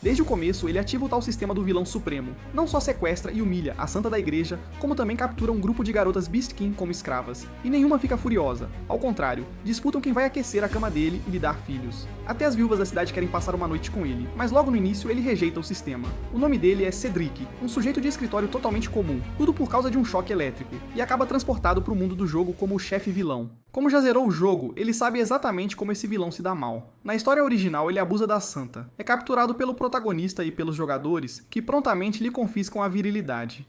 Desde o começo, ele ativa o tal sistema do vilão supremo. Não só sequestra e humilha a santa da igreja, como também captura um grupo de garotas Beast King como escravas. E nenhuma fica furiosa. Ao contrário, disputam quem vai aquecer a cama dele e lhe dar filhos. Até as viúvas da cidade querem passar uma noite com ele, mas logo no início ele rejeita o sistema. O nome dele é Cedric, um sujeito de escritório totalmente comum, tudo por causa de um choque elétrico, e acaba transportado para o mundo do jogo como o chefe vilão. Como já zerou o jogo, ele sabe exatamente como esse vilão se dá mal. Na história original, ele abusa da santa. É capturado pelo protagonista e pelos jogadores, que prontamente lhe confiscam a virilidade.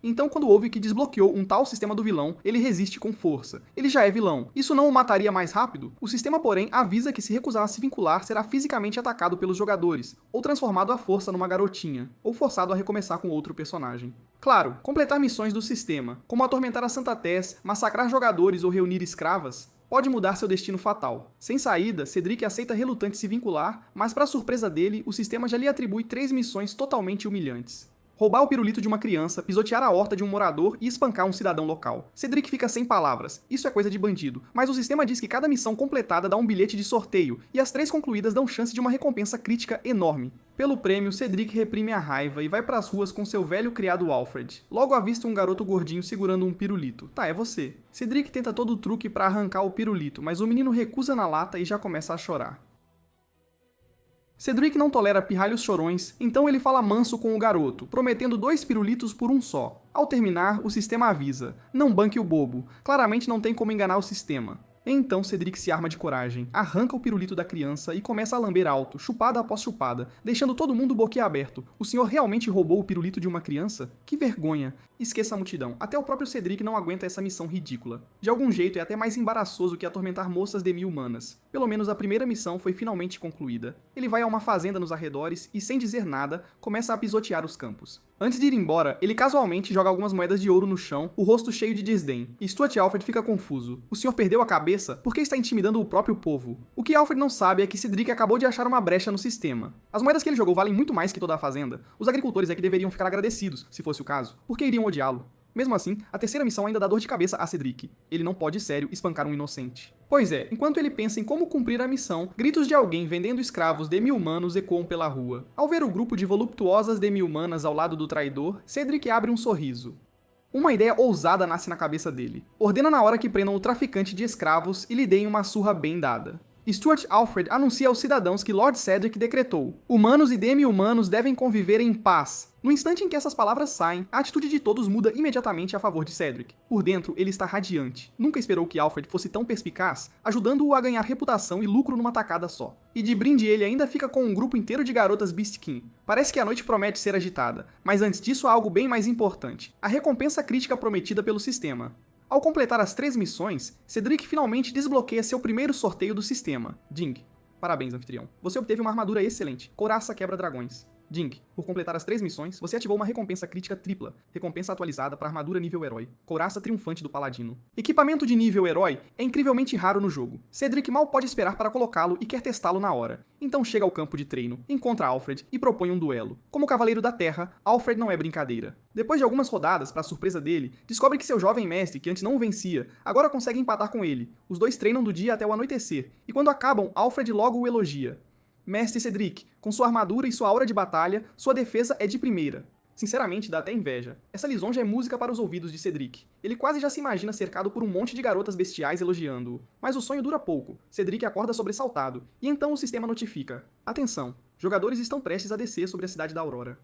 Então, quando ouve que desbloqueou um tal sistema do vilão, ele resiste com força. Ele já é vilão. Isso não o mataria mais rápido? O sistema, porém, avisa que se recusar a se vincular, será fisicamente atacado pelos jogadores, ou transformado à força numa garotinha, ou forçado a recomeçar com outro personagem. Claro, completar missões do sistema, como atormentar a Santa Tess, massacrar jogadores ou reunir escravas, pode mudar seu destino fatal. Sem saída, Cedric aceita relutante se vincular, mas para surpresa dele, o sistema já lhe atribui 3 missões totalmente humilhantes. Roubar o pirulito de uma criança, pisotear a horta de um morador e espancar um cidadão local. Cedric fica sem palavras. Isso é coisa de bandido. Mas o sistema diz que cada missão completada dá um bilhete de sorteio, e as 3 concluídas dão chance de uma recompensa crítica enorme. Pelo prêmio, Cedric reprime a raiva e vai pras ruas com seu velho criado Alfred. Logo avista um garoto gordinho segurando um pirulito. Tá, é você. Cedric tenta todo o truque pra arrancar o pirulito, mas o menino recusa na lata e já começa a chorar. Cedric não tolera pirralhos chorões, então ele fala manso com o garoto, prometendo 2 pirulitos por um só. Ao terminar, o sistema avisa: não banque o bobo, claramente não tem como enganar o sistema. Então Cedric se arma de coragem, arranca o pirulito da criança e começa a lamber alto, chupada após chupada, deixando todo mundo boquiaberto. O senhor realmente roubou o pirulito de uma criança? Que vergonha! Esqueça a multidão, até o próprio Cedric não aguenta essa missão ridícula. De algum jeito é até mais embaraçoso que atormentar moças demi-humanas. Pelo menos a primeira missão foi finalmente concluída. Ele vai a uma fazenda nos arredores e, sem dizer nada, começa a pisotear os campos. Antes de ir embora, ele casualmente joga algumas moedas de ouro no chão, o rosto cheio de desdém, e Stuart Alfred fica confuso. O senhor perdeu a cabeça? Por que está intimidando o próprio povo? O que Alfred não sabe é que Cedric acabou de achar uma brecha no sistema. As moedas que ele jogou valem muito mais que toda a fazenda. Os agricultores é que deveriam ficar agradecidos, se fosse o caso, porque iriam odiá-lo. Mesmo assim, a terceira missão ainda dá dor de cabeça a Cedric. Ele não pode, sério, espancar um inocente. Pois é, enquanto ele pensa em como cumprir a missão, gritos de alguém vendendo escravos demi-humanos ecoam pela rua. Ao ver o grupo de voluptuosas demi-humanas ao lado do traidor, Cedric abre um sorriso. Uma ideia ousada nasce na cabeça dele. Ordena na hora que prendam o traficante de escravos e lhe deem uma surra bem dada. Stuart Alfred anuncia aos cidadãos que Lord Cedric decretou: humanos e demi-humanos devem conviver em paz. No instante em que essas palavras saem, a atitude de todos muda imediatamente a favor de Cedric. Por dentro, ele está radiante. Nunca esperou que Alfred fosse tão perspicaz, ajudando-o a ganhar reputação e lucro numa tacada só. E de brinde ele ainda fica com um grupo inteiro de garotas Beast King. Parece que a noite promete ser agitada, mas antes disso há algo bem mais importante: a recompensa crítica prometida pelo sistema. Ao completar as 3 missões, Cedric finalmente desbloqueia seu primeiro sorteio do sistema, Ding. Parabéns, anfitrião. Você obteve uma armadura excelente, Couraça Quebra-Dragões. Ding, por completar as 3 missões, você ativou uma recompensa crítica tripla, recompensa atualizada para armadura nível herói, Couraça Triunfante do Paladino. Equipamento de nível herói é incrivelmente raro no jogo. Cedric mal pode esperar para colocá-lo e quer testá-lo na hora. Então chega ao campo de treino, encontra Alfred e propõe um duelo. Como Cavaleiro da Terra, Alfred não é brincadeira. Depois de algumas rodadas, para surpresa dele, descobre que seu jovem mestre, que antes não o vencia, agora consegue empatar com ele. Os dois treinam do dia até o anoitecer, e quando acabam, Alfred logo o elogia. Mestre Cedric, com sua armadura e sua aura de batalha, sua defesa é de primeira. Sinceramente, dá até inveja. Essa lisonja é música para os ouvidos de Cedric. Ele quase já se imagina cercado por um monte de garotas bestiais elogiando-o. Mas o sonho dura pouco. Cedric acorda sobressaltado, e então o sistema notifica: atenção, jogadores estão prestes a descer sobre a cidade da Aurora.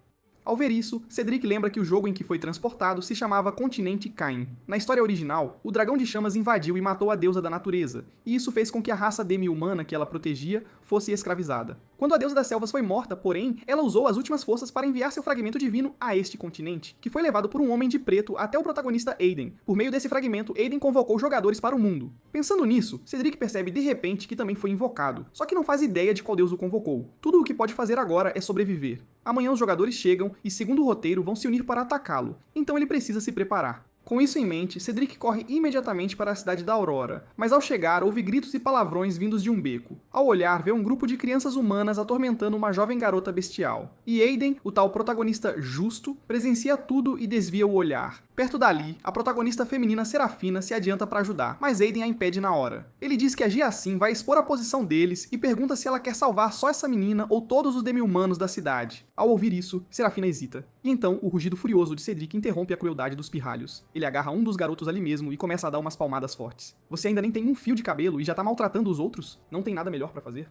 Ao ver isso, Cedric lembra que o jogo em que foi transportado se chamava Continente Cain. Na história original, o dragão de chamas invadiu e matou a deusa da natureza, e isso fez com que a raça demi-humana que ela protegia fosse escravizada. Quando a deusa das selvas foi morta, porém, ela usou as últimas forças para enviar seu fragmento divino a este continente, que foi levado por um homem de preto até o protagonista Aiden. Por meio desse fragmento, Aiden convocou jogadores para o mundo. Pensando nisso, Cedric percebe de repente que também foi invocado, só que não faz ideia de qual deus o convocou. Tudo o que pode fazer agora é sobreviver. Amanhã os jogadores chegam e, segundo o roteiro, vão se unir para atacá-lo, então ele precisa se preparar. Com isso em mente, Cedric corre imediatamente para a cidade da Aurora, mas ao chegar ouve gritos e palavrões vindos de um beco. Ao olhar, vê um grupo de crianças humanas atormentando uma jovem garota bestial. E Aiden, o tal protagonista justo, presencia tudo e desvia o olhar. Perto dali, a protagonista feminina Serafina se adianta para ajudar, mas Aiden a impede na hora. Ele diz que agir assim vai expor a posição deles e pergunta se ela quer salvar só essa menina ou todos os demi-humanos da cidade. Ao ouvir isso, Serafina hesita. E então, o rugido furioso de Cedric interrompe a crueldade dos pirralhos. Ele agarra um dos garotos ali mesmo e começa a dar umas palmadas fortes. Você ainda nem tem um fio de cabelo e já tá maltratando os outros? Não tem nada melhor pra fazer?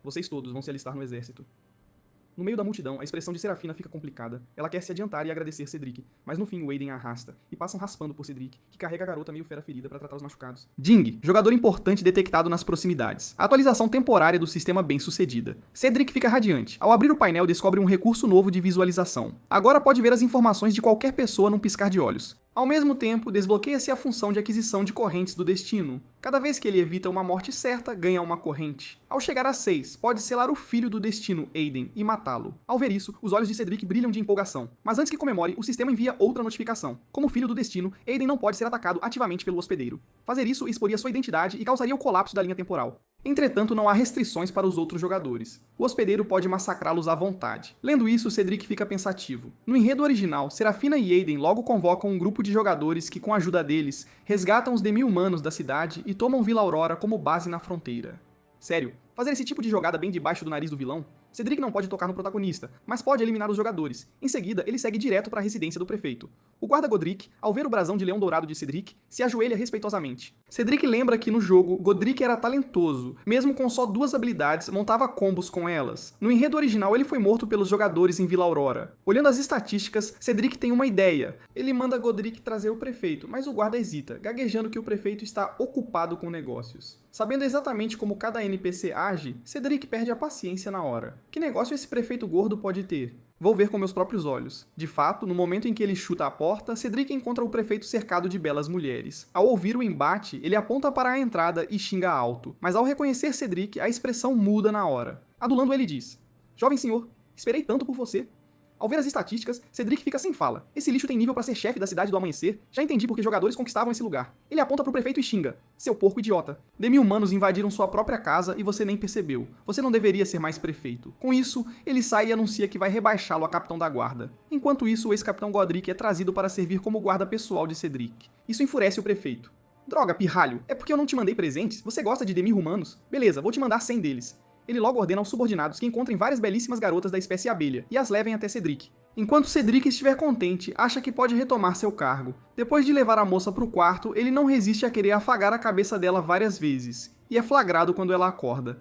Vocês todos vão se alistar no exército. No meio da multidão, a expressão de Serafina fica complicada. Ela quer se adiantar e agradecer Cedric, mas no fim o Aiden a arrasta, e passam raspando por Cedric, que carrega a garota meio fera ferida para tratar os machucados. Ding, jogador importante detectado nas proximidades. A atualização temporária do sistema bem sucedida. Cedric fica radiante. Ao abrir o painel, descobre um recurso novo de visualização. Agora pode ver as informações de qualquer pessoa num piscar de olhos. Ao mesmo tempo, desbloqueia-se a função de aquisição de correntes do destino. Cada vez que ele evita uma morte certa, ganha uma corrente. Ao chegar a 6, pode selar o filho do destino, Aiden, e matá-lo. Ao ver isso, os olhos de Cedric brilham de empolgação. Mas antes que comemore, o sistema envia outra notificação. Como filho do destino, Aiden não pode ser atacado ativamente pelo hospedeiro. Fazer isso exporia sua identidade e causaria o colapso da linha temporal. Entretanto, não há restrições para os outros jogadores. O hospedeiro pode massacrá-los à vontade. Lendo isso, Cedric fica pensativo. No enredo original, Serafina e Aiden logo convocam um grupo de jogadores que, com a ajuda deles, resgatam os demi-humanos da cidade e tomam Vila Aurora como base na fronteira. Sério, fazer esse tipo de jogada bem debaixo do nariz do vilão? Cedric não pode tocar no protagonista, mas pode eliminar os jogadores. Em seguida, ele segue direto para a residência do prefeito. O guarda Godric, ao ver o brasão de leão dourado de Cedric, se ajoelha respeitosamente. Cedric lembra que no jogo, Godric era talentoso. Mesmo com só 2 habilidades, montava combos com elas. No enredo original, ele foi morto pelos jogadores em Vila Aurora. Olhando as estatísticas, Cedric tem uma ideia. Ele manda Godric trazer o prefeito, mas o guarda hesita, gaguejando que o prefeito está ocupado com negócios. Sabendo exatamente como cada NPC age, Cedric perde a paciência na hora. Que negócio esse prefeito gordo pode ter? Vou ver com meus próprios olhos. De fato, no momento em que ele chuta a porta, Cedric encontra o prefeito cercado de belas mulheres. Ao ouvir o embate, ele aponta para a entrada e xinga alto. Mas ao reconhecer Cedric, a expressão muda na hora. Adulando, ele diz: "Jovem senhor, esperei tanto por você." Ao ver as estatísticas, Cedric fica sem fala. Esse lixo tem nível pra ser chefe da cidade do amanhecer. Já entendi porque jogadores conquistavam esse lugar. Ele aponta pro prefeito e xinga: "Seu porco idiota. Demi-humanos invadiram sua própria casa e você nem percebeu. Você não deveria ser mais prefeito." Com isso, ele sai e anuncia que vai rebaixá-lo a capitão da guarda. Enquanto isso, o ex-capitão Godric é trazido para servir como guarda pessoal de Cedric. Isso enfurece o prefeito. "Droga, pirralho, é porque eu não te mandei presentes? Você gosta de demi-humanos? Beleza, vou te mandar 100 deles." Ele logo ordena aos subordinados que encontrem várias belíssimas garotas da espécie abelha e as levem até Cedric. Enquanto Cedric estiver contente, acha que pode retomar seu cargo. Depois de levar a moça para o quarto, ele não resiste a querer afagar a cabeça dela várias vezes, e é flagrado quando ela acorda.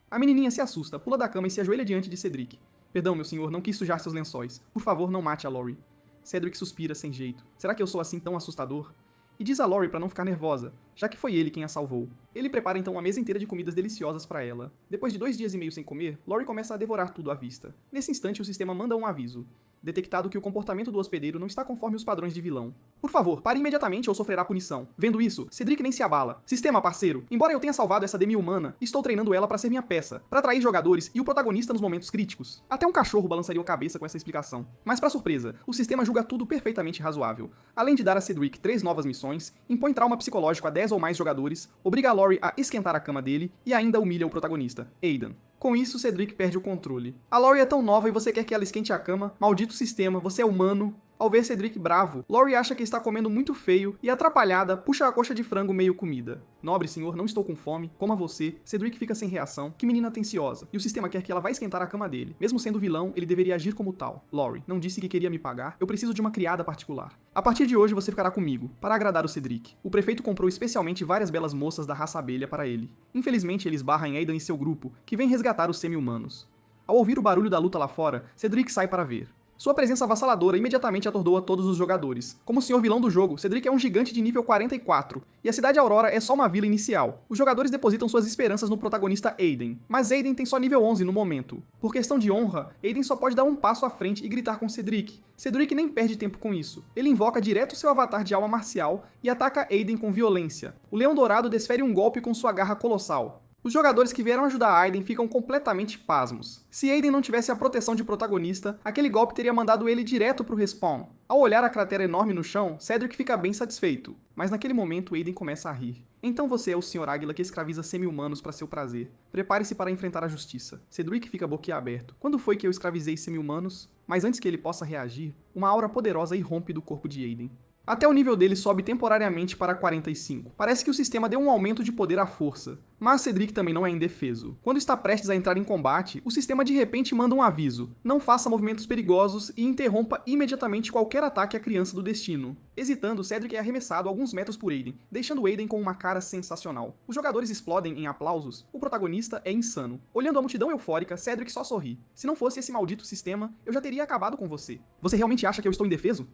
A menininha se assusta, pula da cama e se ajoelha diante de Cedric. "Perdão, meu senhor, não quis sujar seus lençóis. Por favor, não mate a Lori." Cedric suspira sem jeito. Será que eu sou assim tão assustador? E diz a Lori para não ficar nervosa, já que foi ele quem a salvou. Ele prepara então uma mesa inteira de comidas deliciosas para ela. Depois de 2 dias e meio sem comer, Lori começa a devorar tudo à vista. Nesse instante, o sistema manda um aviso. Detectado que o comportamento do hospedeiro não está conforme os padrões de vilão. "Por favor, pare imediatamente ou sofrerá punição." Vendo isso, Cedric nem se abala. "Sistema, parceiro, embora eu tenha salvado essa demi-humana, estou treinando ela para ser minha peça, para atrair jogadores e o protagonista nos momentos críticos." Até um cachorro balançaria a cabeça com essa explicação. Mas para surpresa, o sistema julga tudo perfeitamente razoável. Além de dar a Cedric 3 novas missões, impõe trauma psicológico a 10 ou mais jogadores, obriga a Lori a esquentar a cama dele e ainda humilha o protagonista, Aiden. Com isso, Cedric perde o controle. "A Lori é tão nova e você quer que ela esquente a cama? Maldito sistema, você é humano." Ao ver Cedric bravo, Lori acha que está comendo muito feio e, atrapalhada, puxa a coxa de frango meio comida. "Nobre senhor, não estou com fome, coma você." Cedric fica sem reação. Que menina atenciosa. E o sistema quer que ela vá esquentar a cama dele. Mesmo sendo vilão, ele deveria agir como tal. "Lori, não disse que queria me pagar? Eu preciso de uma criada particular. A partir de hoje você ficará comigo, para agradar o Cedric." O prefeito comprou especialmente várias belas moças da raça abelha para ele. Infelizmente, ele esbarra em Aiden e seu grupo, que vem resgatar os semi-humanos. Ao ouvir o barulho da luta lá fora, Cedric sai para ver. Sua presença avassaladora imediatamente atordoa todos os jogadores. Como o senhor vilão do jogo, Cedric é um gigante de nível 44, e a cidade Aurora é só uma vila inicial. Os jogadores depositam suas esperanças no protagonista Aiden, mas Aiden tem só nível 11 no momento. Por questão de honra, Aiden só pode dar um passo à frente e gritar com Cedric. Cedric nem perde tempo com isso. Ele invoca direto seu avatar de alma marcial e ataca Aiden com violência. O Leão Dourado desfere um golpe com sua garra colossal. Os jogadores que vieram ajudar Aiden ficam completamente pasmos. Se Aiden não tivesse a proteção de protagonista, aquele golpe teria mandado ele direto pro respawn. Ao olhar a cratera enorme no chão, Cedric fica bem satisfeito. Mas naquele momento, Aiden começa a rir. Então você é o Sr. Águila que escraviza semi-humanos para seu prazer. Prepare-se para enfrentar a justiça. Cedric fica boquiaberto. Quando foi que eu escravizei semi-humanos? Mas antes que ele possa reagir, uma aura poderosa irrompe do corpo de Aiden. Até o nível dele sobe temporariamente para 45. Parece que o sistema deu um aumento de poder à força. Mas Cedric também não é indefeso. Quando está prestes a entrar em combate, o sistema de repente manda um aviso. Não faça movimentos perigosos e interrompa imediatamente qualquer ataque à criança do destino. Hesitando, Cedric é arremessado alguns metros por Aiden, deixando Aiden com uma cara sensacional. Os jogadores explodem em aplausos. O protagonista é insano. Olhando a multidão eufórica, Cedric só sorri. Se não fosse esse maldito sistema, eu já teria acabado com você. Você realmente acha que eu estou indefeso?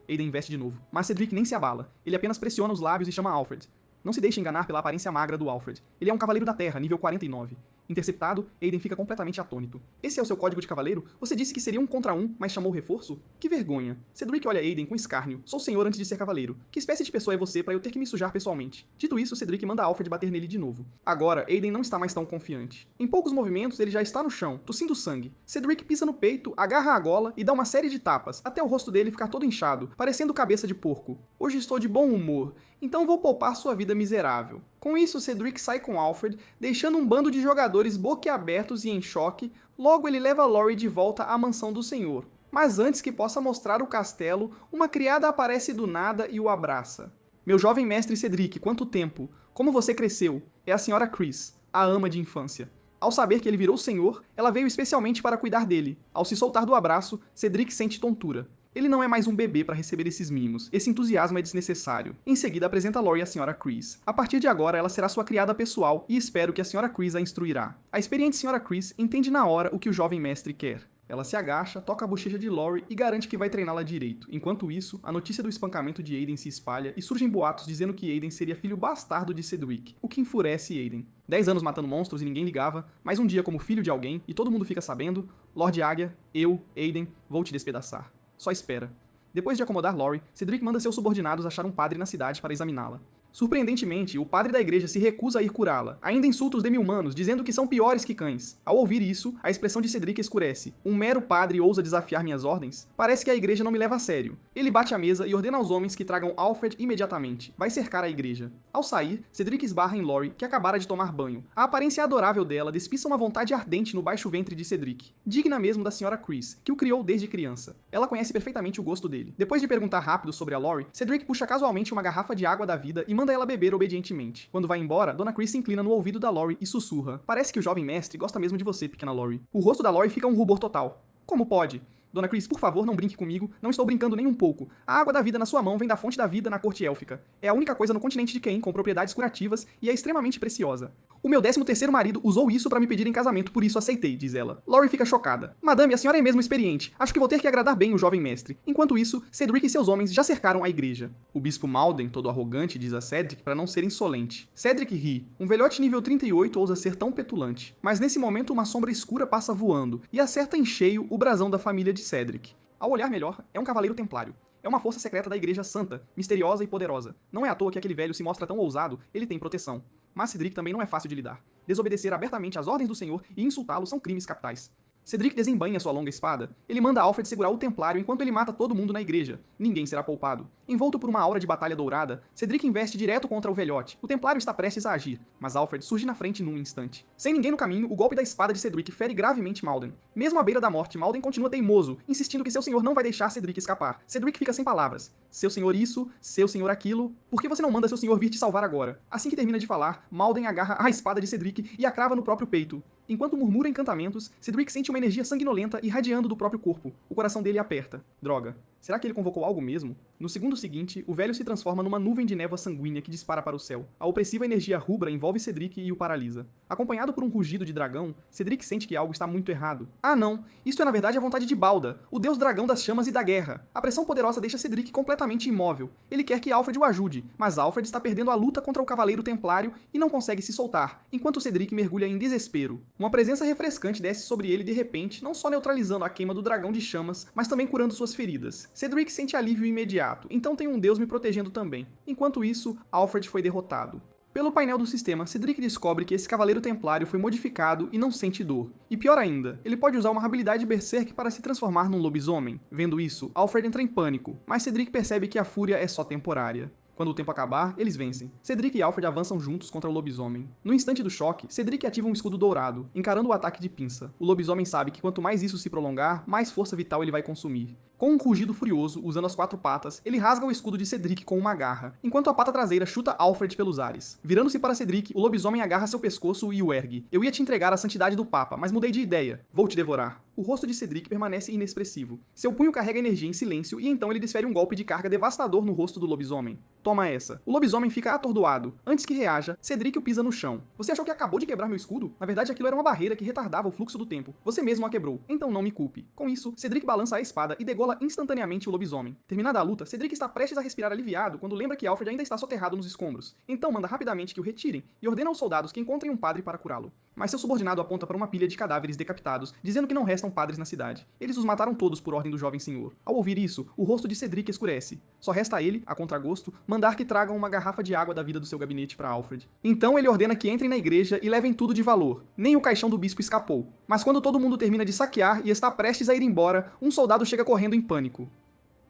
Aiden investe de novo, mas Cedric nem se abala. Ele apenas pressiona os lábios e chama Alfred. Não se deixe enganar pela aparência magra do Alfred. Ele é um cavaleiro da Terra, nível 49. Interceptado, Aiden fica completamente atônito. Esse é o seu código de cavaleiro? Você disse que seria 1 contra 1, mas chamou reforço? Que vergonha. Cedric olha Aiden com escárnio. Sou senhor antes de ser cavaleiro. Que espécie de pessoa é você para eu ter que me sujar pessoalmente? Dito isso, Cedric manda Alfred bater nele de novo. Agora, Aiden não está mais tão confiante. Em poucos movimentos, ele já está no chão, tossindo sangue. Cedric pisa no peito, agarra a gola e dá uma série de tapas, até o rosto dele ficar todo inchado, parecendo cabeça de porco. Hoje estou de bom humor, então vou poupar sua vida miserável. Com isso, Cedric sai com Alfred, deixando um bando de jogadores boquiabertos e em choque. Logo ele leva Lori de volta à mansão do senhor. Mas antes que possa mostrar o castelo, uma criada aparece do nada e o abraça. Meu jovem mestre Cedric, quanto tempo! Como você cresceu! É a senhora Chris, a ama de infância. Ao saber que ele virou senhor, ela veio especialmente para cuidar dele. Ao se soltar do abraço, Cedric sente tontura. Ele não é mais um bebê para receber esses mimos. Esse entusiasmo é desnecessário. Em seguida, apresenta Lori à Sra. Chris. A partir de agora, ela será sua criada pessoal e espero que a Sra. Chris a instruirá. A experiente Sra. Chris entende na hora o que o jovem mestre quer. Ela se agacha, toca a bochecha de Lori e garante que vai treiná-la direito. Enquanto isso, a notícia do espancamento de Aiden se espalha e surgem boatos dizendo que Aiden seria filho bastardo de Cedric, o que enfurece Aiden. 10 anos matando monstros e ninguém ligava, mais um dia como filho de alguém e todo mundo fica sabendo, Lorde Águia, eu, Aiden, vou te despedaçar. Só espera. Depois de acomodar Lori, Cedric manda seus subordinados achar um padre na cidade para examiná-la. Surpreendentemente, o padre da igreja se recusa a ir curá-la. Ainda insulta os demi-humanos, dizendo que são piores que cães. Ao ouvir isso, a expressão de Cedric escurece. Um mero padre ousa desafiar minhas ordens? Parece que a igreja não me leva a sério. Ele bate a mesa e ordena aos homens que tragam Alfred imediatamente. Vai cercar a igreja. Ao sair, Cedric esbarra em Lori, que acabara de tomar banho. A aparência adorável dela despiça uma vontade ardente no baixo ventre de Cedric. Digna mesmo da Sra. Chris, que o criou desde criança. Ela conhece perfeitamente o gosto dele. Depois de perguntar rápido sobre a Lori, Cedric puxa casualmente uma garrafa de água da vida e manda ela beber obedientemente. Quando vai embora, Dona Chris se inclina no ouvido da Lori e sussurra. Parece que o jovem mestre gosta mesmo de você, pequena Lori. O rosto da Lori fica um rubor total. Como pode? Dona Chris, por favor, não brinque comigo. Não estou brincando nem um pouco. A água da vida na sua mão vem da fonte da vida na corte élfica. É a única coisa no continente de Cain com propriedades curativas e é extremamente preciosa. O meu 13º marido usou isso para me pedir em casamento, por isso aceitei, diz ela. Lori fica chocada. Madame, a senhora é mesmo experiente. Acho que vou ter que agradar bem o jovem mestre. Enquanto isso, Cedric e seus homens já cercaram a igreja. O bispo Malden, todo arrogante, diz a Cedric para não ser insolente. Cedric ri. Um velhote nível 38 ousa ser tão petulante. Mas nesse momento uma sombra escura passa voando e acerta em cheio o brasão da família de Cedric. Ao olhar melhor, é um cavaleiro templário. É uma força secreta da igreja santa, misteriosa e poderosa. Não é à toa que aquele velho se mostra tão ousado, ele tem proteção. Mas Cedric também não é fácil de lidar. Desobedecer abertamente às ordens do Senhor e insultá-lo são crimes capitais. Cedric desembainha sua longa espada. Ele manda Alfred segurar o templário enquanto ele mata todo mundo na igreja. Ninguém será poupado. Envolto por uma aura de batalha dourada, Cedric investe direto contra o velhote. O templário está prestes a agir, mas Alfred surge na frente num instante. Sem ninguém no caminho, o golpe da espada de Cedric fere gravemente Malden. Mesmo à beira da morte, Malden continua teimoso, insistindo que seu senhor não vai deixar Cedric escapar. Cedric fica sem palavras. Seu senhor isso, seu senhor aquilo. Por que você não manda seu senhor vir te salvar agora? Assim que termina de falar, Malden agarra a espada de Cedric e a crava no próprio peito. Enquanto murmura encantamentos, Cedric sente uma energia sanguinolenta irradiando do próprio corpo. O coração dele aperta. Droga. Será que ele convocou algo mesmo? No segundo seguinte, o velho se transforma numa nuvem de névoa sanguínea que dispara para o céu. A opressiva energia rubra envolve Cedric e o paralisa. Acompanhado por um rugido de dragão, Cedric sente que algo está muito errado. Ah não, isto é na verdade a vontade de Balda, o deus dragão das chamas e da guerra. A pressão poderosa deixa Cedric completamente imóvel. Ele quer que Alfred o ajude, mas Alfred está perdendo a luta contra o cavaleiro templário e não consegue se soltar, enquanto Cedric mergulha em desespero. Uma presença refrescante desce sobre ele de repente, não só neutralizando a queima do dragão de chamas, mas também curando suas feridas. Cedric sente alívio imediato, então tem um deus me protegendo também. Enquanto isso, Alfred foi derrotado. Pelo painel do sistema, Cedric descobre que esse Cavaleiro Templário foi modificado e não sente dor. E pior ainda, ele pode usar uma habilidade Berserk para se transformar num lobisomem. Vendo isso, Alfred entra em pânico, mas Cedric percebe que a fúria é só temporária. Quando o tempo acabar, eles vencem. Cedric e Alfred avançam juntos contra o lobisomem. No instante do choque, Cedric ativa um escudo dourado, encarando o ataque de pinça. O lobisomem sabe que quanto mais isso se prolongar, mais força vital ele vai consumir. Com um rugido furioso, usando as 4 patas, ele rasga o escudo de Cedric com uma garra, enquanto a pata traseira chuta Alfred pelos ares. Virando-se para Cedric, o lobisomem agarra seu pescoço e o ergue. Eu ia te entregar a santidade do Papa, mas mudei de ideia. Vou te devorar. O rosto de Cedric permanece inexpressivo. Seu punho carrega energia em silêncio e então ele desfere um golpe de carga devastador no rosto do lobisomem. Toma essa. O lobisomem fica atordoado. Antes que reaja, Cedric o pisa no chão. Você achou que acabou de quebrar meu escudo? Na verdade, aquilo era uma barreira que retardava o fluxo do tempo. Você mesmo a quebrou, então não me culpe. Com isso, Cedric balança a espada e degola instantaneamente o lobisomem. Terminada a luta, Cedric está prestes a respirar aliviado quando lembra que Alfred ainda está soterrado nos escombros. Então manda rapidamente que o retirem e ordena aos soldados que encontrem um padre para curá-lo. Mas seu subordinado aponta para uma pilha de cadáveres decapitados, dizendo que não restam padres na cidade. Eles os mataram todos por ordem do jovem senhor. Ao ouvir isso, o rosto de Cedric escurece. Só resta a ele, a contragosto, mandar que tragam uma garrafa de água da vida do seu gabinete para Alfred. Então ele ordena que entrem na igreja e levem tudo de valor. Nem o caixão do bispo escapou. Mas quando todo mundo termina de saquear e está prestes a ir embora, um soldado chega correndo em pânico.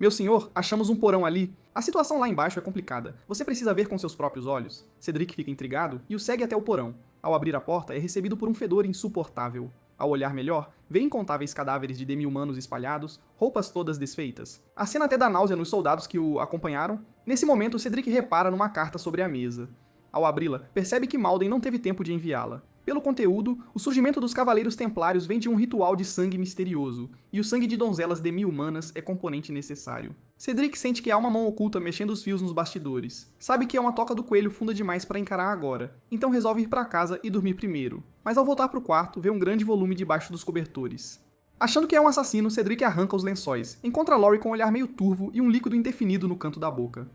Meu senhor, achamos um porão ali. A situação lá embaixo é complicada. Você precisa ver com seus próprios olhos. Cedric fica intrigado e o segue até o porão. Ao abrir a porta, é recebido por um fedor insuportável. Ao olhar melhor, vê incontáveis cadáveres de demi-humanos espalhados, roupas todas desfeitas. A cena até dá náusea nos soldados que o acompanharam. Nesse momento, Cedric repara numa carta sobre a mesa. Ao abri-la, percebe que Malden não teve tempo de enviá-la. Pelo conteúdo, o surgimento dos Cavaleiros Templários vem de um ritual de sangue misterioso, e o sangue de donzelas demi-humanas é componente necessário. Cedric sente que há uma mão oculta mexendo os fios nos bastidores. Sabe que é uma toca do coelho funda demais para encarar agora, então resolve ir para casa e dormir primeiro. Mas ao voltar para o quarto, vê um grande volume debaixo dos cobertores. Achando que é um assassino, Cedric arranca os lençóis. Encontra Laurie com um olhar meio turvo e um líquido indefinido no canto da boca.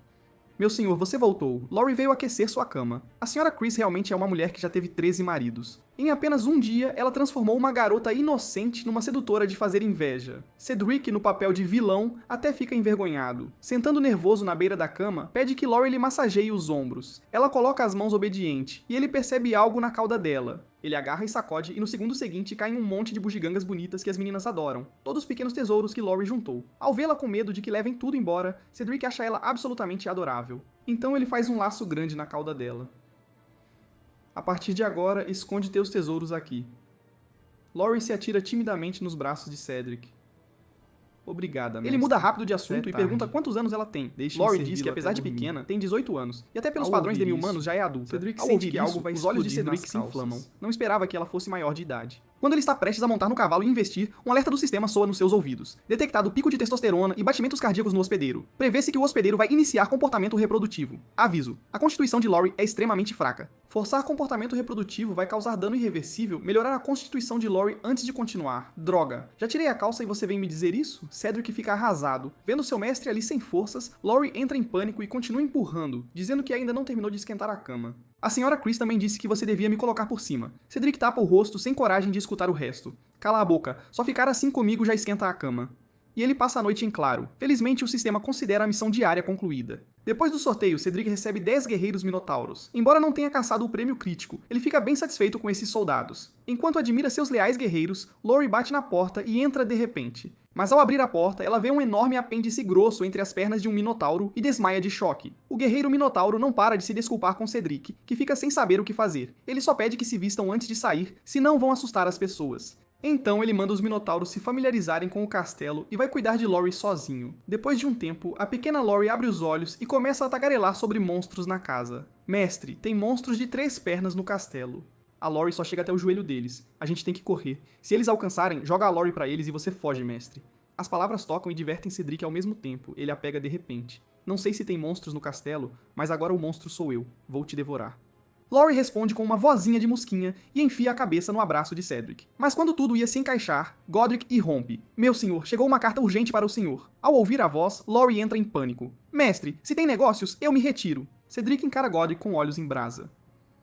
Meu senhor, você voltou. Laurie veio aquecer sua cama. A senhora Chris realmente é uma mulher que já teve 13 maridos. Em apenas um dia, ela transformou uma garota inocente numa sedutora de fazer inveja. Cedric, no papel de vilão, até fica envergonhado. Sentando nervoso na beira da cama, pede que Laurie lhe massageie os ombros. Ela coloca as mãos obediente, e ele percebe algo na cauda dela. Ele agarra e sacode, e no segundo seguinte caem um monte de bugigangas bonitas que as meninas adoram. Todos os pequenos tesouros que Laurie juntou. Ao vê-la com medo de que levem tudo embora, Cedric acha ela absolutamente adorável. Então ele faz um laço grande na cauda dela. A partir de agora, esconde teus tesouros aqui. Laurie se atira timidamente nos braços de Cedric. Obrigada, mestre. Ele muda rápido de assunto e pergunta quantos anos ela tem. Laurie diz que, apesar de pequena, tem 18 anos. E até pelos padrões demi-humanos já é adulta. Cedric sente que algo vai explodir. Os olhos de Cedric se inflamam. Não esperava que ela fosse maior de idade. Quando ele está prestes a montar no cavalo e investir, um alerta do sistema soa nos seus ouvidos. Detectado pico de testosterona e batimentos cardíacos no hospedeiro. Prevê-se que o hospedeiro vai iniciar comportamento reprodutivo. Aviso: a constituição de Laurie é extremamente fraca. Forçar comportamento reprodutivo vai causar dano irreversível, melhorar a constituição de Laurie antes de continuar. Droga. Já tirei a calça e você vem me dizer isso? Cedric fica arrasado. Vendo seu mestre ali sem forças, Laurie entra em pânico e continua empurrando, dizendo que ainda não terminou de esquentar a cama. A senhora Chris também disse que você devia me colocar por cima. Cedric tapa o rosto sem coragem de escutar o resto. Cala a boca, só ficar assim comigo já esquenta a cama. E ele passa a noite em claro. Felizmente o sistema considera a missão diária concluída. Depois do sorteio, Cedric recebe 10 guerreiros minotauros. Embora não tenha caçado o prêmio crítico, ele fica bem satisfeito com esses soldados. Enquanto admira seus leais guerreiros, Laurie bate na porta e entra de repente. Mas ao abrir a porta, ela vê um enorme apêndice grosso entre as pernas de um minotauro e desmaia de choque. O guerreiro minotauro não para de se desculpar com Cedric, que fica sem saber o que fazer. Ele só pede que se vistam antes de sair, senão vão assustar as pessoas. Então ele manda os minotauros se familiarizarem com o castelo e vai cuidar de Laurie sozinho. Depois de um tempo, a pequena Laurie abre os olhos e começa a tagarelar sobre monstros na casa. Mestre, tem monstros de 3 pernas no castelo. A Laurie só chega até o joelho deles. A gente tem que correr. Se eles alcançarem, joga a Laurie pra eles e você foge, mestre. As palavras tocam e divertem Cedric ao mesmo tempo. Ele a pega de repente. Não sei se tem monstros no castelo, mas agora o monstro sou eu. Vou te devorar. Laurie responde com uma vozinha de mosquinha e enfia a cabeça no abraço de Cedric. Mas quando tudo ia se encaixar, Godric irrompe. Meu senhor, chegou uma carta urgente para o senhor. Ao ouvir a voz, Laurie entra em pânico. Mestre, se tem negócios, eu me retiro. Cedric encara Godric com olhos em brasa.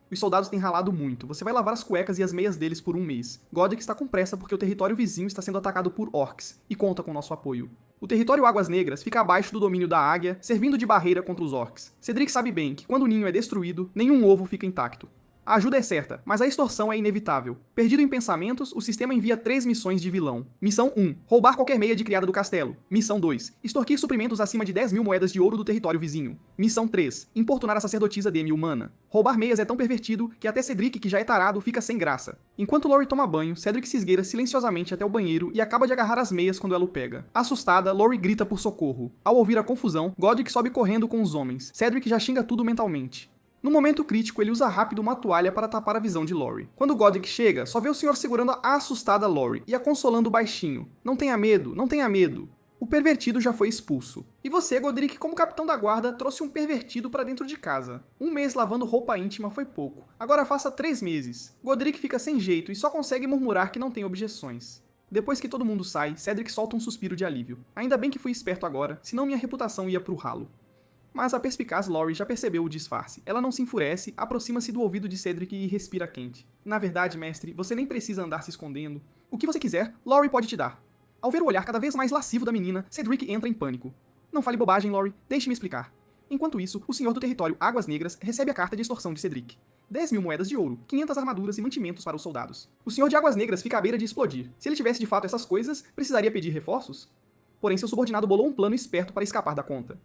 Os soldados têm ralado muito. Você vai lavar as cuecas e as meias deles por um mês. Godric está com pressa porque o território vizinho está sendo atacado por orcs e conta com nosso apoio. O território Águas Negras fica abaixo do domínio da águia, servindo de barreira contra os orcs. Cedric sabe bem que quando o ninho é destruído, nenhum ovo fica intacto. A ajuda é certa, mas a extorsão é inevitável. Perdido em pensamentos, o sistema envia 3 missões de vilão. Missão 1. Roubar qualquer meia de criada do castelo. Missão 2. Extorquir suprimentos acima de 10.000 moedas de ouro do território vizinho. Missão 3. Importunar a sacerdotisa demi-humana. Roubar meias é tão pervertido que até Cedric, que já é tarado, fica sem graça. Enquanto Lori toma banho, Cedric se esgueira silenciosamente até o banheiro e acaba de agarrar as meias quando ela o pega. Assustada, Lori grita por socorro. Ao ouvir a confusão, Godric sobe correndo com os homens. Cedric já xinga tudo mentalmente. No momento crítico, ele usa rápido uma toalha para tapar a visão de Lori. Quando Godric chega, só vê o senhor segurando a assustada Lori e a consolando baixinho. Não tenha medo, não tenha medo. O pervertido já foi expulso. E você, Godric, como capitão da guarda, trouxe um pervertido para dentro de casa. 1 mês lavando roupa íntima foi pouco. Agora faça 3 meses. Godric fica sem jeito e só consegue murmurar que não tem objeções. Depois que todo mundo sai, Cedric solta um suspiro de alívio. Ainda bem que fui esperto agora, senão minha reputação ia pro ralo. Mas a perspicaz Lori já percebeu o disfarce. Ela não se enfurece, aproxima-se do ouvido de Cedric e respira quente. Na verdade, mestre, você nem precisa andar se escondendo. O que você quiser, Lori pode te dar. Ao ver o olhar cada vez mais lascivo da menina, Cedric entra em pânico. Não fale bobagem, Lori. Deixe-me explicar. Enquanto isso, o senhor do território Águas Negras recebe a carta de extorsão de Cedric. 10.000 moedas de ouro, 500 armaduras e mantimentos para os soldados. O senhor de Águas Negras fica à beira de explodir. Se ele tivesse de fato essas coisas, precisaria pedir reforços? Porém, seu subordinado bolou um plano esperto para escapar da conta.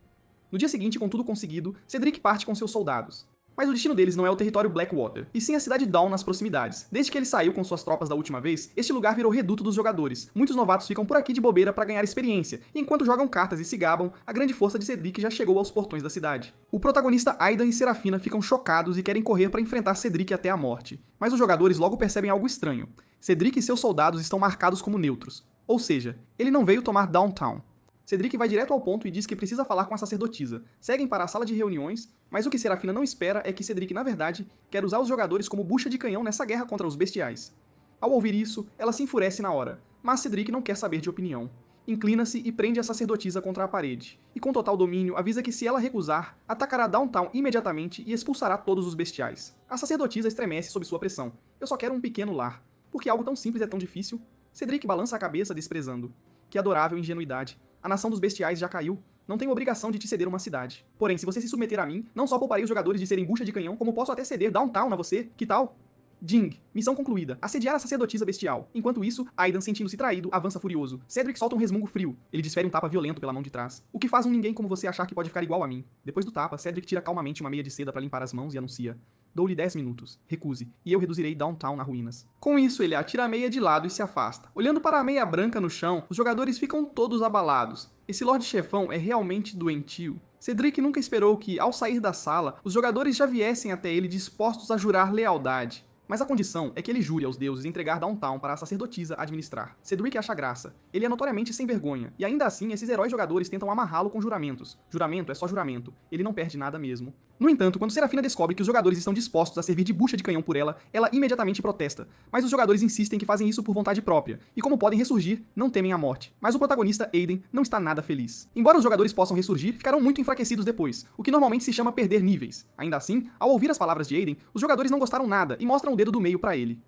No dia seguinte, com tudo conseguido, Cedric parte com seus soldados. Mas o destino deles não é o território Blackwater, e sim a cidade Dawn nas proximidades. Desde que ele saiu com suas tropas da última vez, este lugar virou reduto dos jogadores. Muitos novatos ficam por aqui de bobeira para ganhar experiência, e enquanto jogam cartas e se gabam, a grande força de Cedric já chegou aos portões da cidade. O protagonista Aidan e Serafina ficam chocados e querem correr para enfrentar Cedric até a morte. Mas os jogadores logo percebem algo estranho. Cedric e seus soldados estão marcados como neutros. Ou seja, ele não veio tomar Downtown. Cedric vai direto ao ponto e diz que precisa falar com a sacerdotisa. Seguem para a sala de reuniões, mas o que Serafina não espera é que Cedric, na verdade, quer usar os jogadores como bucha de canhão nessa guerra contra os bestiais. Ao ouvir isso, ela se enfurece na hora, mas Cedric não quer saber de opinião. Inclina-se e prende a sacerdotisa contra a parede, e com total domínio avisa que se ela recusar, atacará Downtown imediatamente e expulsará todos os bestiais. A sacerdotisa estremece sob sua pressão. Eu só quero um pequeno lar. Por que algo tão simples é tão difícil? Cedric balança a cabeça desprezando. Que adorável ingenuidade. A nação dos bestiais já caiu. Não tenho obrigação de te ceder uma cidade. Porém, se você se submeter a mim, não só pouparei os jogadores de serem bucha de canhão, como posso até ceder Downtown a você. Que tal? Jing. Missão concluída. Assediar a sacerdotisa bestial. Enquanto isso, Aidan, sentindo-se traído, avança furioso. Cedric solta um resmungo frio. Ele desfere um tapa violento pela mão de trás. O que faz um ninguém como você achar que pode ficar igual a mim? Depois do tapa, Cedric tira calmamente uma meia de seda para limpar as mãos e anuncia. Dou-lhe 10 minutos. Recuse. E eu reduzirei Downtown a ruínas. Com isso, ele atira a meia de lado e se afasta. Olhando para a meia branca no chão, os jogadores ficam todos abalados. Esse Lorde Chefão é realmente doentio. Cedric nunca esperou que, ao sair da sala, os jogadores já viessem até ele dispostos a jurar lealdade. Mas a condição é que ele jure aos deuses entregar Downtown para a sacerdotisa administrar. Cedric acha graça. Ele é notoriamente sem vergonha, e ainda assim esses heróis jogadores tentam amarrá-lo com juramentos. Juramento é só juramento. Ele não perde nada mesmo. No entanto, quando Serafina descobre que os jogadores estão dispostos a servir de bucha de canhão por ela, ela imediatamente protesta. Mas os jogadores insistem que fazem isso por vontade própria, e como podem ressurgir, não temem a morte. Mas o protagonista, Aiden, não está nada feliz. Embora os jogadores possam ressurgir, ficarão muito enfraquecidos depois, o que normalmente se chama perder níveis. Ainda assim, ao ouvir as palavras de Aiden, os jogadores não gostaram nada e mostram o dedo do meio pra ele.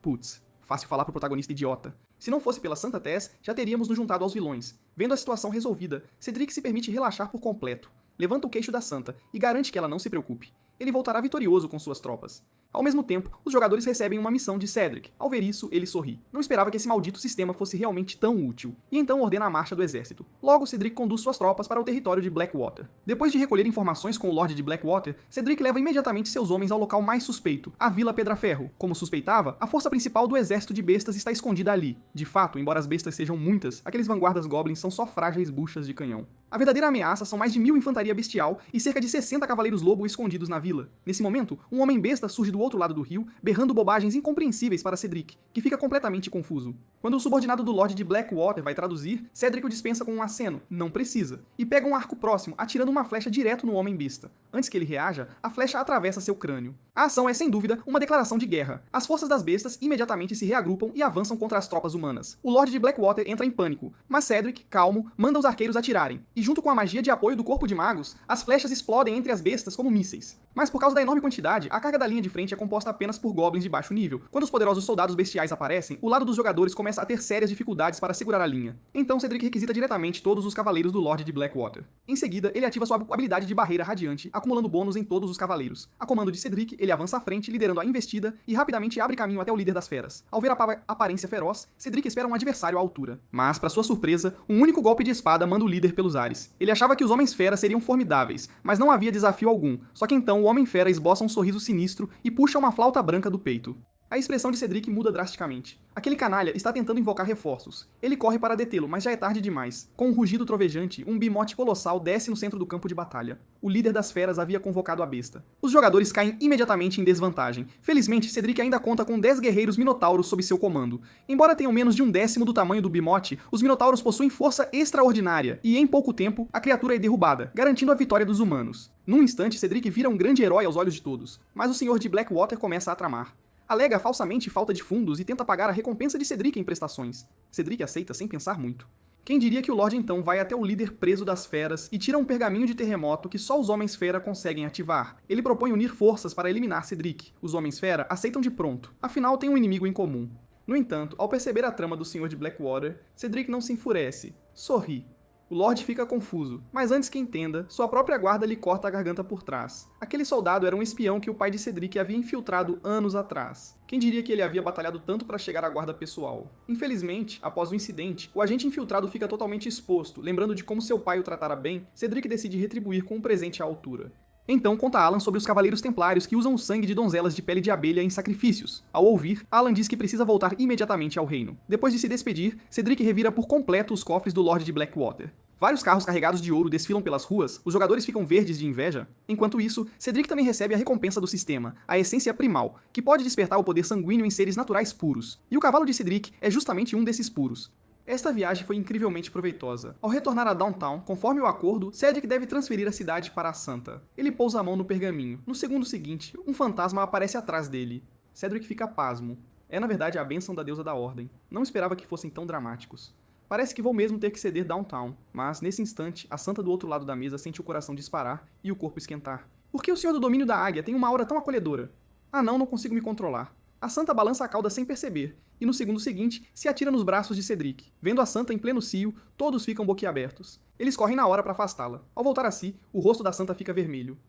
Putz, fácil falar pro protagonista idiota. Se não fosse pela Santa Tess, já teríamos nos juntado aos vilões. Vendo a situação resolvida, Cedric se permite relaxar por completo. Levanta o queixo da Santa e garante que ela não se preocupe. Ele voltará vitorioso com suas tropas. Ao mesmo tempo, os jogadores recebem uma missão de Cedric. Ao ver isso, ele sorri. Não esperava que esse maldito sistema fosse realmente tão útil. E então ordena a marcha do exército. Logo, Cedric conduz suas tropas para o território de Blackwater. Depois de recolher informações com o Lorde de Blackwater, Cedric leva imediatamente seus homens ao local mais suspeito, a Vila Pedraferro. Como suspeitava, a força principal do exército de bestas está escondida ali. De fato, embora as bestas sejam muitas, aqueles vanguardas goblins são só frágeis buchas de canhão. A verdadeira ameaça são mais de 1000 infantaria bestial e cerca de 60 cavaleiros lobo escondidos na vila. Nesse momento, um homem besta surge do outro lado do rio, berrando bobagens incompreensíveis para Cedric, que fica completamente confuso. Quando o subordinado do Lorde de Blackwater vai traduzir, Cedric o dispensa com um aceno, não precisa, e pega um arco próximo, atirando uma flecha direto no homem besta. Antes que ele reaja, a flecha atravessa seu crânio. A ação é, sem dúvida, uma declaração de guerra. As forças das bestas imediatamente se reagrupam e avançam contra as tropas humanas. O Lorde de Blackwater entra em pânico, mas Cedric, calmo, manda os arqueiros atirarem, e junto com a magia de apoio do corpo de magos, as flechas explodem entre as bestas como mísseis. Mas por causa da enorme quantidade, a carga da linha de frente basicamente é composta apenas por goblins de baixo nível. Quando os poderosos soldados bestiais aparecem, o lado dos jogadores começa a ter sérias dificuldades para segurar a linha. Então Cedric requisita diretamente todos os cavaleiros do Lorde de Blackwater. Em seguida, ele ativa sua habilidade de barreira radiante, acumulando bônus em todos os cavaleiros. A comando de Cedric, ele avança à frente, liderando a investida, e rapidamente abre caminho até o líder das feras. Ao ver a aparência feroz, Cedric espera um adversário à altura. Mas, para sua surpresa, um único golpe de espada manda o líder pelos ares. Ele achava que os Homens-Fera seriam formidáveis, mas não havia desafio algum, só que então o Homem-Fera esboça um sorriso sinistro e puxa uma flauta branca do peito. A expressão de Cedric muda drasticamente. Aquele canalha está tentando invocar reforços. Ele corre para detê-lo, mas já é tarde demais. Com um rugido trovejante, um bimote colossal desce no centro do campo de batalha. O líder das feras havia convocado a besta. Os jogadores caem imediatamente em desvantagem. Felizmente, Cedric ainda conta com 10 guerreiros minotauros sob seu comando. Embora tenham menos de 1/10 do tamanho do bimote, os minotauros possuem força extraordinária, e em pouco tempo, a criatura é derrubada, garantindo a vitória dos humanos. Num instante, Cedric vira um grande herói aos olhos de todos, mas o senhor de Blackwater começa a tramar. Alega falsamente falta de fundos e tenta pagar a recompensa de Cedric em prestações. Cedric aceita sem pensar muito. Quem diria que o Lorde então vai até o líder preso das feras e tira um pergaminho de terremoto que só os Homens-Fera conseguem ativar. Ele propõe unir forças para eliminar Cedric. Os Homens-Fera aceitam de pronto, afinal tem um inimigo em comum. No entanto, ao perceber a trama do Senhor de Blackwater, Cedric não se enfurece, sorri. O Lorde fica confuso, mas antes que entenda, sua própria guarda lhe corta a garganta por trás. Aquele soldado era um espião que o pai de Cedric havia infiltrado anos atrás. Quem diria que ele havia batalhado tanto para chegar à guarda pessoal? Infelizmente, após o incidente, o agente infiltrado fica totalmente exposto. Lembrando de como seu pai o tratara bem, Cedric decide retribuir com um presente à altura. Então conta Alan sobre os Cavaleiros Templários que usam o sangue de donzelas de pele de abelha em sacrifícios. Ao ouvir, Alan diz que precisa voltar imediatamente ao reino. Depois de se despedir, Cedric revira por completo os cofres do Lorde de Blackwater. Vários carros carregados de ouro desfilam pelas ruas, os jogadores ficam verdes de inveja. Enquanto isso, Cedric também recebe a recompensa do sistema, a essência primal, que pode despertar o poder sanguíneo em seres naturais puros. E o cavalo de Cedric é justamente um desses puros. Esta viagem foi incrivelmente proveitosa. Ao retornar a Downtown, conforme o acordo, Cedric deve transferir a cidade para a Santa. Ele pousa a mão no pergaminho. No segundo seguinte, um fantasma aparece atrás dele. Cedric fica pasmo. É na verdade a bênção da deusa da ordem. Não esperava que fossem tão dramáticos. Parece que vou mesmo ter que ceder Downtown, mas nesse instante, a Santa do outro lado da mesa sente o coração disparar e o corpo esquentar. Por que o Senhor do Domínio da Águia tem uma aura tão acolhedora? Ah não consigo me controlar. A Santa balança a cauda sem perceber, e no segundo seguinte, se atira nos braços de Cedric. Vendo a Santa em pleno cio, todos ficam boquiabertos. Eles correm na hora para afastá-la. Ao voltar a si, o rosto da Santa fica vermelho.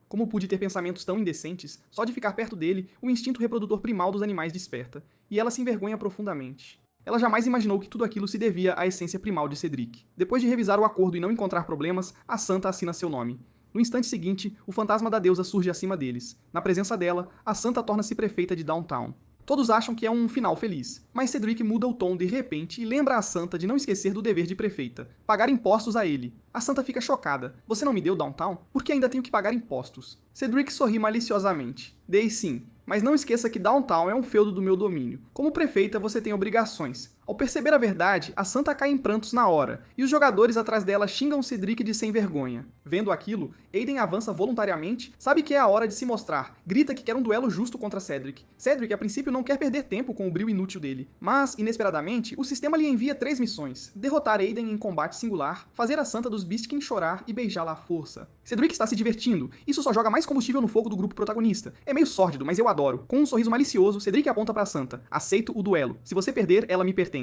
Como pude ter pensamentos tão indecentes? Só de ficar perto dele, o instinto reprodutor primal dos animais desperta, e ela se envergonha profundamente. Ela jamais imaginou que tudo aquilo se devia à essência primal de Cedric. Depois de revisar o acordo e não encontrar problemas, a Santa assina seu nome. No instante seguinte, o fantasma da deusa surge acima deles. Na presença dela, a Santa torna-se prefeita de Downtown. Todos acham que é um final feliz, mas Cedric muda o tom de repente e lembra a Santa de não esquecer do dever de prefeita, pagar impostos a ele. A Santa fica chocada. Você não me deu Downtown? Por que ainda tenho que pagar impostos? Cedric sorri maliciosamente. Dei sim, mas não esqueça que Downtown é um feudo do meu domínio. Como prefeita, você tem obrigações. Ao perceber a verdade, a Santa cai em prantos na hora, e os jogadores atrás dela xingam Cedric de sem vergonha. Vendo aquilo, Aiden avança voluntariamente, sabe que é a hora de se mostrar, grita que quer um duelo justo contra Cedric. Cedric, a princípio, não quer perder tempo com o brilho inútil dele, mas, inesperadamente, o sistema lhe envia 3 missões: derrotar Aiden em combate singular, fazer a Santa dos Beastkin chorar e beijá-la à força. Cedric está se divertindo, isso só joga mais combustível no fogo do grupo protagonista. É meio sórdido, mas eu adoro. Com um sorriso malicioso, Cedric aponta para a Santa: aceito o duelo. Se você perder, ela me pertence.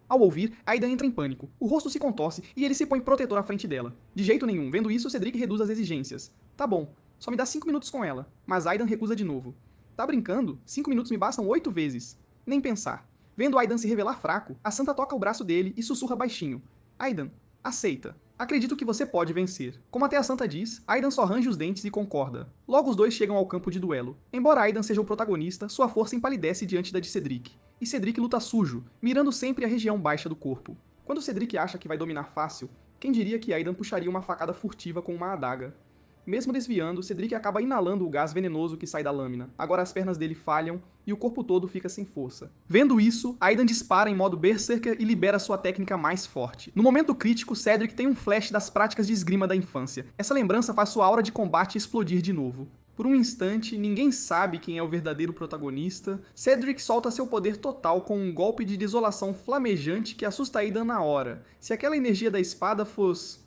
Ao ouvir, Aidan entra em pânico. O rosto se contorce e ele se põe protetor à frente dela. De jeito nenhum, vendo isso, Cedric reduz as exigências. Tá bom, só me dá 5 minutos com ela. Mas Aidan recusa de novo. Tá brincando? 5 minutos me bastam 8 vezes. Nem pensar. Vendo Aidan se revelar fraco, a Santa toca o braço dele e sussurra baixinho: Aidan, aceita. Acredito que você pode vencer. Como até a Santa diz, Aidan só range os dentes e concorda. Logo os dois chegam ao campo de duelo. Embora Aidan seja o protagonista, sua força empalidece diante da de Cedric. E Cedric luta sujo, mirando sempre a região baixa do corpo. Quando Cedric acha que vai dominar fácil, quem diria que Aidan puxaria uma facada furtiva com uma adaga? Mesmo desviando, Cedric acaba inalando o gás venenoso que sai da lâmina. Agora as pernas dele falham e o corpo todo fica sem força. Vendo isso, Aidan dispara em modo Berserker e libera sua técnica mais forte. No momento crítico, Cedric tem um flash das práticas de esgrima da infância. Essa lembrança faz sua aura de combate explodir de novo. Por um instante, ninguém sabe quem é o verdadeiro protagonista. Cedric solta seu poder total com um golpe de desolação flamejante que assusta Aidan na hora. Se aquela energia da espada fosse...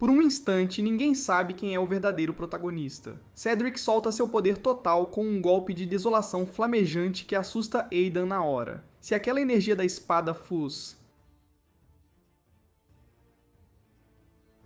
Por um instante, ninguém sabe quem é o verdadeiro protagonista. Cedric solta seu poder total com um golpe de desolação flamejante que assusta Aidan na hora. Se aquela energia da espada fosse...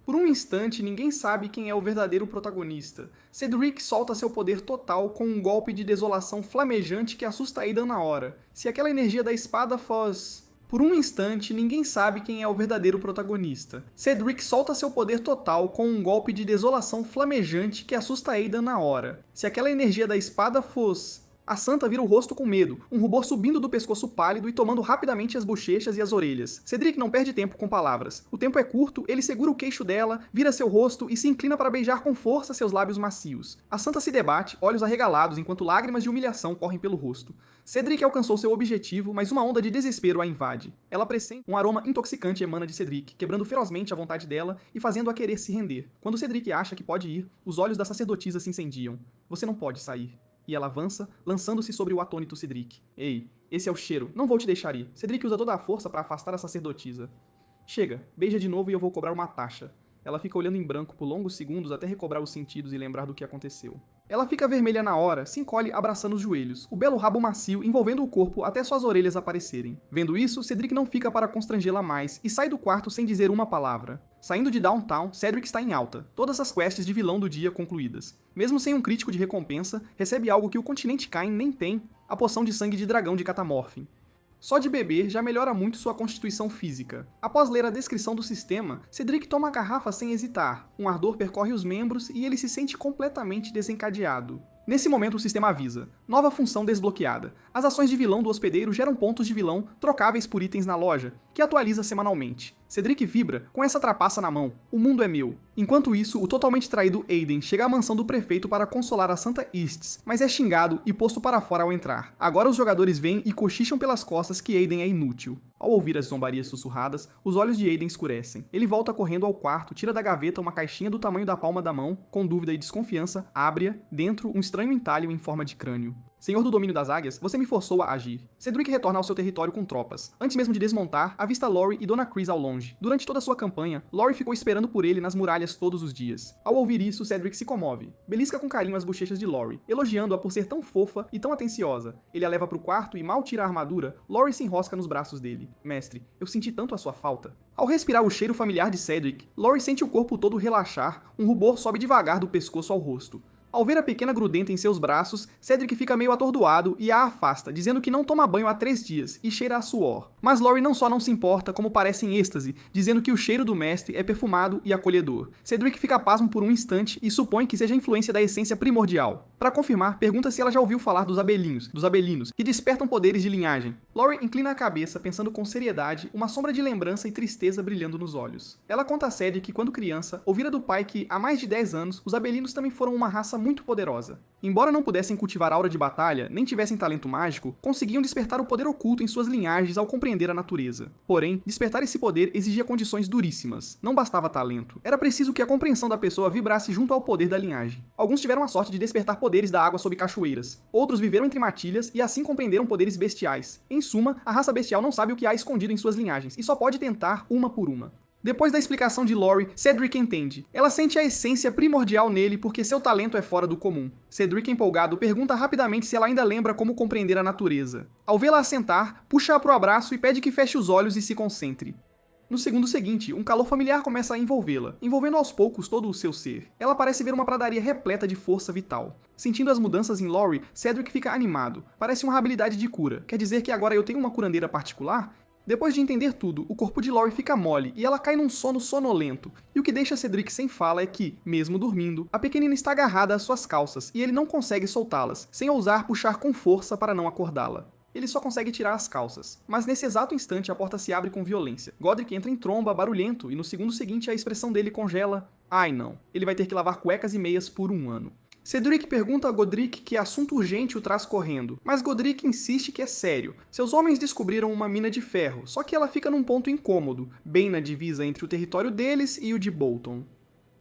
Por um instante, ninguém sabe quem é o verdadeiro protagonista. Cedric solta seu poder total com um golpe de desolação flamejante que assusta Aidan na hora. Se aquela energia da espada fosse... Por um instante, ninguém sabe quem é o verdadeiro protagonista. Cedric solta seu poder total com um golpe de desolação flamejante que assusta Aidan na hora. Se aquela energia da espada fosse... A santa vira o rosto com medo, um rubor subindo do pescoço pálido e tomando rapidamente as bochechas e as orelhas. Cedric não perde tempo com palavras. O tempo é curto, ele segura o queixo dela, vira seu rosto e se inclina para beijar com força seus lábios macios. A santa se debate, olhos arregalados, enquanto lágrimas de humilhação correm pelo rosto. Cedric alcançou seu objetivo, mas uma onda de desespero a invade. Ela pressente, um aroma intoxicante emana de Cedric, quebrando ferozmente a vontade dela e fazendo-a querer se render. Quando Cedric acha que pode ir, os olhos da sacerdotisa se incendiam. Você não pode sair. E ela avança, lançando-se sobre o atônito Cedric. Ei, esse é o cheiro. Não vou te deixar ir. Cedric usa toda a força para afastar a sacerdotisa. Chega, beija de novo e eu vou cobrar uma taxa. Ela fica olhando em branco por longos segundos até recobrar os sentidos e lembrar do que aconteceu. Ela fica vermelha na hora, se encolhe abraçando os joelhos, o belo rabo macio envolvendo o corpo até suas orelhas aparecerem. Vendo isso, Cedric não fica para constrangê-la mais e sai do quarto sem dizer uma palavra. Saindo de Downtown, Cedric está em alta, todas as quests de vilão do dia concluídas. Mesmo sem um crítico de recompensa, recebe algo que o continente Cain nem tem, a poção de sangue de dragão de Catamorphin. Só de beber já melhora muito sua constituição física. Após ler a descrição do sistema, Cedric toma a garrafa sem hesitar. Um ardor percorre os membros e ele se sente completamente desencadeado. Nesse momento o sistema avisa. Nova função desbloqueada. As ações de vilão do hospedeiro geram pontos de vilão trocáveis por itens na loja, que atualiza semanalmente. Cedric vibra com essa trapaça na mão. O mundo é meu. Enquanto isso, o totalmente traído Aiden chega à mansão do prefeito para consolar a Santa Istes, mas é xingado e posto para fora ao entrar. Agora os jogadores veem e cochicham pelas costas que Aiden é inútil. Ao ouvir as zombarias sussurradas, os olhos de Aiden escurecem. Ele volta correndo ao quarto, tira da gaveta uma caixinha do tamanho da palma da mão, com dúvida e desconfiança, abre-a, dentro um estranho entalho em forma de crânio. Senhor do domínio das águias, você me forçou a agir. Cedric retorna ao seu território com tropas. Antes mesmo de desmontar, avista Lori e Dona Chris ao longe. Durante toda a sua campanha, Lori ficou esperando por ele nas muralhas todos os dias. Ao ouvir isso, Cedric se comove. Belisca com carinho as bochechas de Lori, elogiando-a por ser tão fofa e tão atenciosa. Ele a leva pro quarto e mal tira a armadura, Lori se enrosca nos braços dele. Mestre, eu senti tanto a sua falta. Ao respirar o cheiro familiar de Cedric, Lori sente o corpo todo relaxar, um rubor sobe devagar do pescoço ao rosto. Ao ver a pequena grudenta em seus braços, Cedric fica meio atordoado e a afasta, dizendo que não toma banho há 3 dias e cheira a suor. Mas Lori não só não se importa, como parece em êxtase, dizendo que o cheiro do mestre é perfumado e acolhedor. Cedric fica pasmo por um instante e supõe que seja a influência da essência primordial. Para confirmar, pergunta se ela já ouviu falar dos abelinos, que despertam poderes de linhagem. Lori inclina a cabeça, pensando com seriedade, uma sombra de lembrança e tristeza brilhando nos olhos. Ela conta a Cedric que, quando criança, ouvira do pai que, há mais de 10 anos, os abelinos também foram uma raça muito poderosa. Embora não pudessem cultivar aura de batalha, nem tivessem talento mágico, conseguiam despertar o poder oculto em suas linhagens ao compreender a natureza. Porém, despertar esse poder exigia condições duríssimas. Não bastava talento. Era preciso que a compreensão da pessoa vibrasse junto ao poder da linhagem. Alguns tiveram a sorte de despertar poderes da água sob cachoeiras. Outros viveram entre matilhas e assim compreenderam poderes bestiais. Em suma, a raça bestial não sabe o que há escondido em suas linhagens e só pode tentar uma por uma. Depois da explicação de Lori, Cedric entende. Ela sente a essência primordial nele porque seu talento é fora do comum. Cedric, empolgado, pergunta rapidamente se ela ainda lembra como compreender a natureza. Ao vê-la assentar, puxa-a pro abraço e pede que feche os olhos e se concentre. No segundo seguinte, um calor familiar começa a envolvê-la, envolvendo aos poucos todo o seu ser. Ela parece ver uma pradaria repleta de força vital. Sentindo as mudanças em Lori, Cedric fica animado. Parece uma habilidade de cura. Quer dizer que agora eu tenho uma curandeira particular? Depois de entender tudo, o corpo de Lori fica mole e ela cai num sono sonolento. E o que deixa Cedric sem fala é que, mesmo dormindo, a pequenina está agarrada às suas calças e ele não consegue soltá-las, sem ousar puxar com força para não acordá-la. Ele só consegue tirar as calças. Mas nesse exato instante a porta se abre com violência. Godric entra em tromba, barulhento, e no segundo seguinte a expressão dele congela. Ai não, ele vai ter que lavar cuecas e meias por 1 ano. Cedric pergunta a Godric que assunto urgente o traz correndo, mas Godric insiste que é sério. Seus homens descobriram uma mina de ferro, só que ela fica num ponto incômodo, bem na divisa entre o território deles e o de Bolton.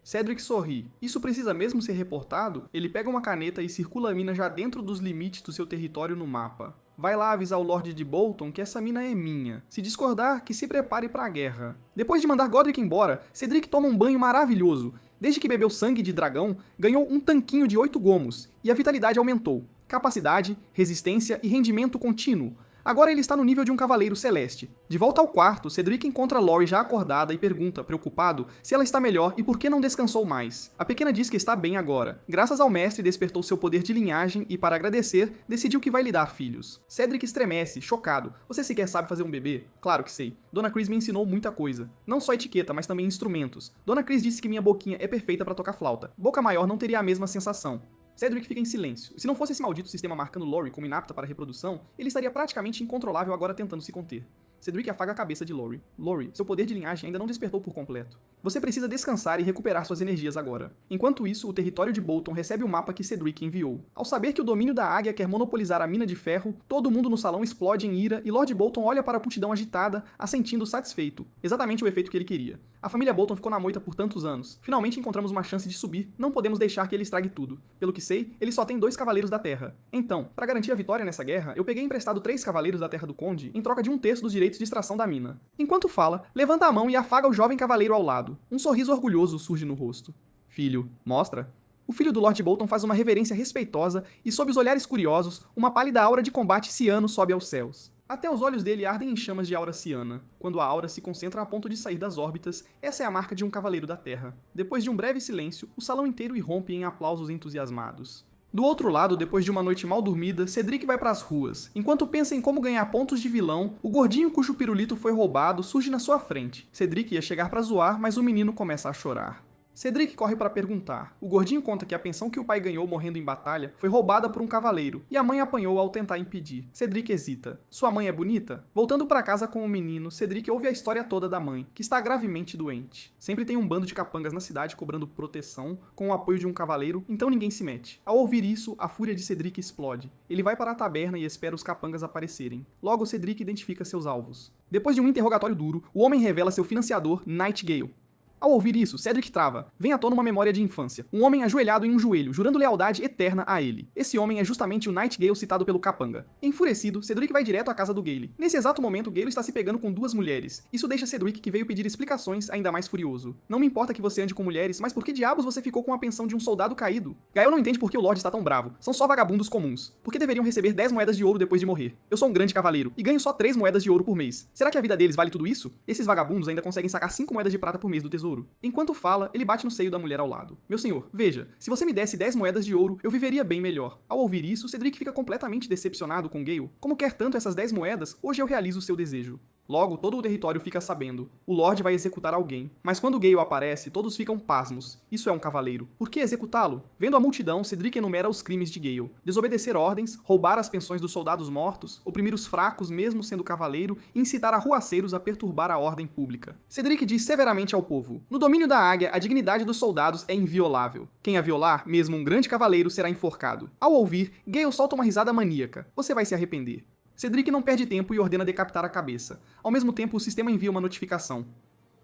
Cedric sorri. Isso precisa mesmo ser reportado? Ele pega uma caneta e circula a mina já dentro dos limites do seu território no mapa. Vai lá avisar o Lorde de Bolton que essa mina é minha. Se discordar, que se prepare pra guerra. Depois de mandar Godric embora, Cedric toma um banho maravilhoso. Desde que bebeu sangue de dragão, ganhou um tanquinho de 8 gomos, e a vitalidade aumentou. Capacidade, resistência e rendimento contínuo. Agora ele está no nível de um cavaleiro celeste. De volta ao quarto, Cedric encontra Lori já acordada e pergunta, preocupado, se ela está melhor e por que não descansou mais. A pequena diz que está bem agora. Graças ao mestre despertou seu poder de linhagem e, para agradecer, decidiu que vai lhe dar filhos. Cedric estremece, chocado. Você sequer sabe fazer um bebê? Claro que sei. Dona Chris me ensinou muita coisa. Não só etiqueta, mas também instrumentos. Dona Chris disse que minha boquinha é perfeita para tocar flauta. Boca maior não teria a mesma sensação. Cedric fica em silêncio. Se não fosse esse maldito sistema marcando Lori como inapta para a reprodução, ele estaria praticamente incontrolável agora tentando se conter. Cedric afaga a cabeça de Lori. Lori, seu poder de linhagem ainda não despertou por completo. Você precisa descansar e recuperar suas energias agora. Enquanto isso, o território de Bolton recebe o mapa que Cedric enviou. Ao saber que o domínio da águia quer monopolizar a mina de ferro, todo mundo no salão explode em ira e Lord Bolton olha para a multidão agitada, assentindo satisfeito. Exatamente o efeito que ele queria. A família Bolton ficou na moita por tantos anos. Finalmente encontramos uma chance de subir, não podemos deixar que ele estrague tudo. Pelo que sei, ele só tem 2 cavaleiros da terra. Então, para garantir a vitória nessa guerra, eu peguei emprestado 3 cavaleiros da terra do conde em troca de 1/3 dos direitos de extração da mina. Enquanto fala, levanta a mão e afaga o jovem cavaleiro ao lado. Um sorriso orgulhoso surge no rosto. Filho, mostra. O filho do Lord Bolton faz uma reverência respeitosa e, sob os olhares curiosos, uma pálida aura de combate ciano sobe aos céus. Até os olhos dele ardem em chamas de aura ciana. Quando a aura se concentra a ponto de sair das órbitas, essa é a marca de um cavaleiro da Terra. Depois de um breve silêncio, o salão inteiro irrompe em aplausos entusiasmados. Do outro lado, depois de uma noite mal dormida, Cedric vai pras ruas. Enquanto pensa em como ganhar pontos de vilão, o gordinho cujo pirulito foi roubado surge na sua frente. Cedric ia chegar pra zoar, mas o menino começa a chorar. Cedric corre para perguntar. O gordinho conta que a pensão que o pai ganhou morrendo em batalha foi roubada por um cavaleiro, e a mãe apanhou ao tentar impedir. Cedric hesita. Sua mãe é bonita? Voltando para casa com o menino, Cedric ouve a história toda da mãe, que está gravemente doente. Sempre tem um bando de capangas na cidade cobrando proteção, com o apoio de um cavaleiro, então ninguém se mete. Ao ouvir isso, a fúria de Cedric explode. Ele vai para a taberna e espera os capangas aparecerem. Logo, Cedric identifica seus alvos. Depois de um interrogatório duro, o homem revela seu financiador, Nightgale. Ao ouvir isso, Cedric trava. Vem à tona uma memória de infância. Um homem ajoelhado em um joelho, jurando lealdade eterna a ele. Esse homem é justamente o Nightgale citado pelo capanga. Enfurecido, Cedric vai direto à casa do Gale. Nesse exato momento, Gale está se pegando com 2 mulheres. Isso deixa Cedric, que veio pedir explicações, ainda mais furioso. Não me importa que você ande com mulheres, mas por que diabos você ficou com a pensão de um soldado caído? Gael não entende por que o Lorde está tão bravo. São só vagabundos comuns. Por que deveriam receber 10 moedas de ouro depois de morrer? Eu sou um grande cavaleiro, e ganho só 3 moedas de ouro por mês. Será que a vida deles vale tudo isso? Esses vagabundos ainda conseguem sacar 5 moedas de prata por mês do tesouro. Enquanto fala, ele bate no seio da mulher ao lado. Meu senhor, veja, se você me desse 10 moedas de ouro, eu viveria bem melhor. Ao ouvir isso, Cedric fica completamente decepcionado com Gale. Como quer tanto essas 10 moedas, hoje eu realizo o seu desejo. Logo, todo o território fica sabendo. O Lorde vai executar alguém. Mas quando Gale aparece, todos ficam pasmos. Isso é um cavaleiro. Por que executá-lo? Vendo a multidão, Cedric enumera os crimes de Gale. Desobedecer ordens, roubar as pensões dos soldados mortos, oprimir os fracos mesmo sendo cavaleiro e incitar arruaceiros a perturbar a ordem pública. Cedric diz severamente ao povo. No domínio da águia, a dignidade dos soldados é inviolável. Quem a violar, mesmo um grande cavaleiro, será enforcado. Ao ouvir, Gale solta uma risada maníaca. Você vai se arrepender. Cedric não perde tempo e ordena decapitar a cabeça. Ao mesmo tempo, o sistema envia uma notificação.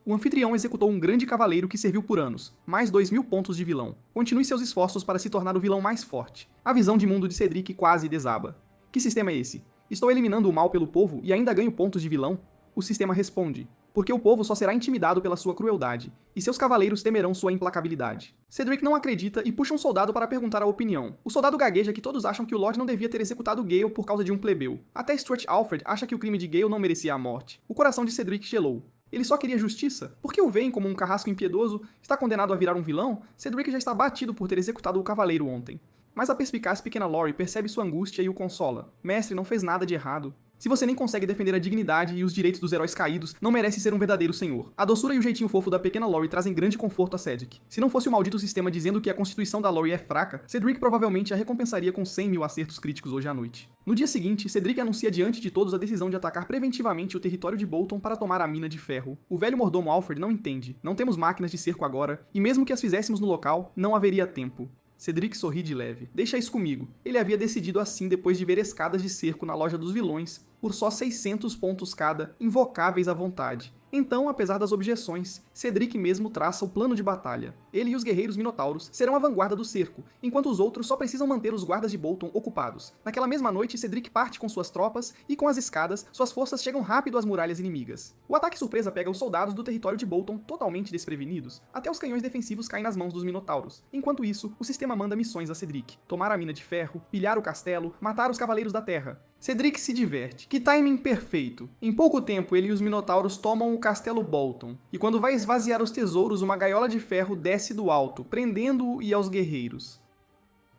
O anfitrião executou um grande cavaleiro que serviu por anos, mais 2.000 pontos de vilão. Continue seus esforços para se tornar o vilão mais forte. A visão de mundo de Cedric quase desaba. Que sistema é esse? Estou eliminando o mal pelo povo e ainda ganho pontos de vilão? O sistema responde. Porque o povo só será intimidado pela sua crueldade, e seus cavaleiros temerão sua implacabilidade. Cedric não acredita e puxa um soldado para perguntar a opinião. O soldado gagueja que todos acham que o Lorde não devia ter executado Gale por causa de um plebeu. Até Stuart Alfred acha que o crime de Gale não merecia a morte. O coração de Cedric gelou. Ele só queria justiça? Por que o veem como um carrasco impiedoso? Está condenado a virar um vilão? Cedric já está batido por ter executado o cavaleiro ontem. Mas a perspicaz pequena Lori percebe sua angústia e o consola. Mestre, não fez nada de errado. Se você nem consegue defender a dignidade e os direitos dos heróis caídos, não merece ser um verdadeiro senhor. A doçura e o jeitinho fofo da pequena Lori trazem grande conforto a Cedric. Se não fosse o maldito sistema dizendo que a constituição da Lori é fraca, Cedric provavelmente a recompensaria com 100.000 acertos críticos hoje à noite. No dia seguinte, Cedric anuncia diante de todos a decisão de atacar preventivamente o território de Bolton para tomar a mina de ferro. O velho mordomo Alfred não entende. Não temos máquinas de cerco agora, e mesmo que as fizéssemos no local, não haveria tempo. Cedric sorri de leve. Deixa isso comigo. Ele havia decidido assim depois de ver escadas de cerco na loja dos vilões por só 600 pontos cada, invocáveis à vontade. Então, apesar das objeções, Cedric mesmo traça o plano de batalha. Ele e os guerreiros minotauros serão a vanguarda do cerco, enquanto os outros só precisam manter os guardas de Bolton ocupados. Naquela mesma noite, Cedric parte com suas tropas e, com as escadas, suas forças chegam rápido às muralhas inimigas. O ataque surpresa pega os soldados do território de Bolton totalmente desprevenidos, até os canhões defensivos caem nas mãos dos minotauros. Enquanto isso, o sistema manda missões a Cedric: tomar a mina de ferro, pilhar o castelo, matar os cavaleiros da terra. Cedric se diverte. Que timing perfeito! Em pouco tempo, ele e os minotauros tomam o castelo Bolton, e quando vai esvaziar os tesouros, uma gaiola de ferro desce do alto, prendendo-o e aos guerreiros.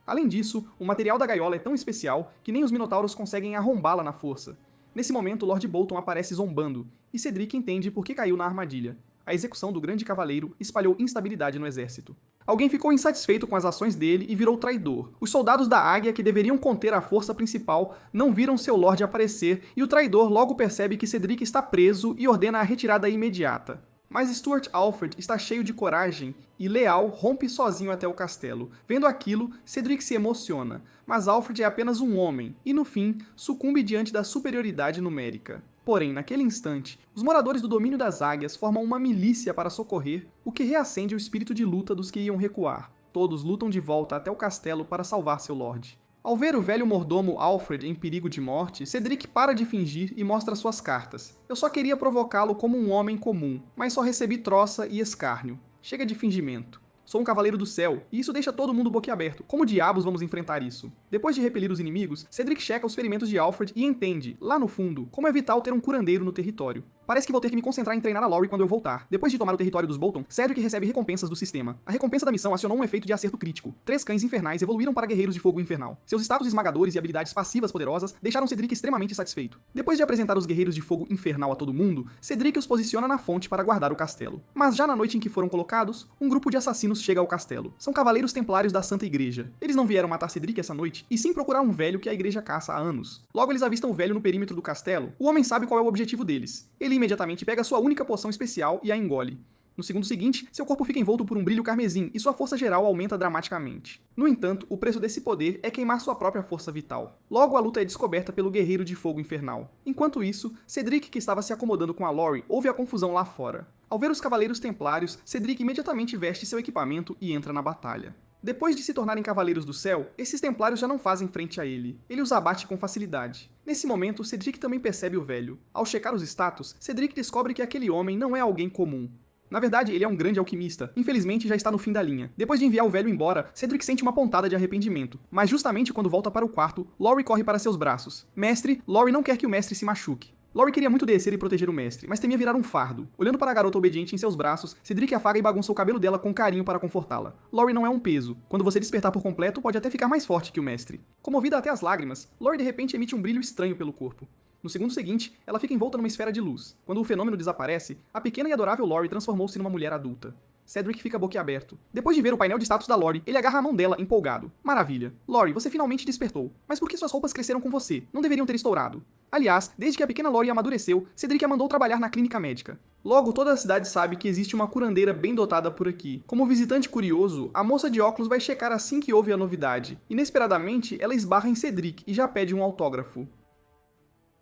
Além disso, o material da gaiola é tão especial que nem os minotauros conseguem arrombá-la na força. Nesse momento, Lord Bolton aparece zombando, e Cedric entende por que caiu na armadilha. A execução do grande cavaleiro espalhou instabilidade no exército. Alguém ficou insatisfeito com as ações dele e virou traidor. Os soldados da Águia, que deveriam conter a força principal, não viram seu Lorde aparecer, e o traidor logo percebe que Cedric está preso e ordena a retirada imediata. Mas Stuart Alfred está cheio de coragem e, leal, rompe sozinho até o castelo. Vendo aquilo, Cedric se emociona, mas Alfred é apenas um homem, e no fim, sucumbe diante da superioridade numérica. Porém, naquele instante, os moradores do domínio das águias formam uma milícia para socorrer, o que reacende o espírito de luta dos que iam recuar. Todos lutam de volta até o castelo para salvar seu lorde. Ao ver o velho mordomo Alfred em perigo de morte, Cedric para de fingir e mostra suas cartas. Eu só queria provocá-lo como um homem comum, mas só recebi troça e escárnio. Chega de fingimento. Sou um cavaleiro do céu, e isso deixa todo mundo boquiaberto. Como diabos vamos enfrentar isso? Depois de repelir os inimigos, Cedric checa os ferimentos de Alfred e entende, lá no fundo, como é vital ter um curandeiro no território. Parece que vou ter que me concentrar em treinar a Laurie quando eu voltar. Depois de tomar o território dos Bolton, Cedric recebe recompensas do sistema. A recompensa da missão acionou um efeito de acerto crítico. 3 cães infernais evoluíram para guerreiros de fogo infernal. Seus status esmagadores e habilidades passivas poderosas deixaram Cedric extremamente satisfeito. Depois de apresentar os guerreiros de fogo infernal a todo mundo, Cedric os posiciona na fonte para guardar o castelo. Mas já na noite em que foram colocados, um grupo de assassinos chega ao castelo. São cavaleiros templários da Santa Igreja. Eles não vieram matar Cedric essa noite, e sim procurar um velho que a igreja caça há anos. Logo eles avistam o velho no perímetro do castelo. O homem sabe qual é o objetivo deles. Ele imediatamente pega sua única poção especial e a engole. No segundo seguinte, seu corpo fica envolto por um brilho carmesim e sua força geral aumenta dramaticamente. No entanto, o preço desse poder é queimar sua própria força vital. Logo, a luta é descoberta pelo guerreiro de fogo infernal. Enquanto isso, Cedric, que estava se acomodando com a Laurie, ouve a confusão lá fora. Ao ver os cavaleiros templários, Cedric imediatamente veste seu equipamento e entra na batalha. Depois de se tornarem cavaleiros do céu, esses templários já não fazem frente a ele. Ele os abate com facilidade. Nesse momento, Cedric também percebe o velho. Ao checar os status, Cedric descobre que aquele homem não é alguém comum. Na verdade, ele é um grande alquimista. Infelizmente, já está no fim da linha. Depois de enviar o velho embora, Cedric sente uma pontada de arrependimento. Mas justamente quando volta para o quarto, Laurie corre para seus braços. Mestre, Laurie não quer que o mestre se machuque. Laurie queria muito descer e proteger o mestre, mas temia virar um fardo. Olhando para a garota obediente em seus braços, Cedric afaga e bagunça o cabelo dela com carinho para confortá-la. Laurie não é um peso. Quando você despertar por completo, pode até ficar mais forte que o mestre. Comovida até as lágrimas, Laurie de repente emite um brilho estranho pelo corpo. No segundo seguinte, ela fica envolta numa esfera de luz. Quando o fenômeno desaparece, a pequena e adorável Laurie transformou-se numa mulher adulta. Cedric fica boquiaberto. Depois de ver o painel de status da Laurie, ele agarra a mão dela, empolgado. Maravilha. Laurie, você finalmente despertou. Mas por que suas roupas cresceram com você? Não deveriam ter estourado. Aliás, desde que a pequena Laurie amadureceu, Cedric a mandou trabalhar na clínica médica. Logo, toda a cidade sabe que existe uma curandeira bem dotada por aqui. Como visitante curioso, a moça de óculos vai checar assim que ouve a novidade. Inesperadamente, ela esbarra em Cedric e já pede um autógrafo.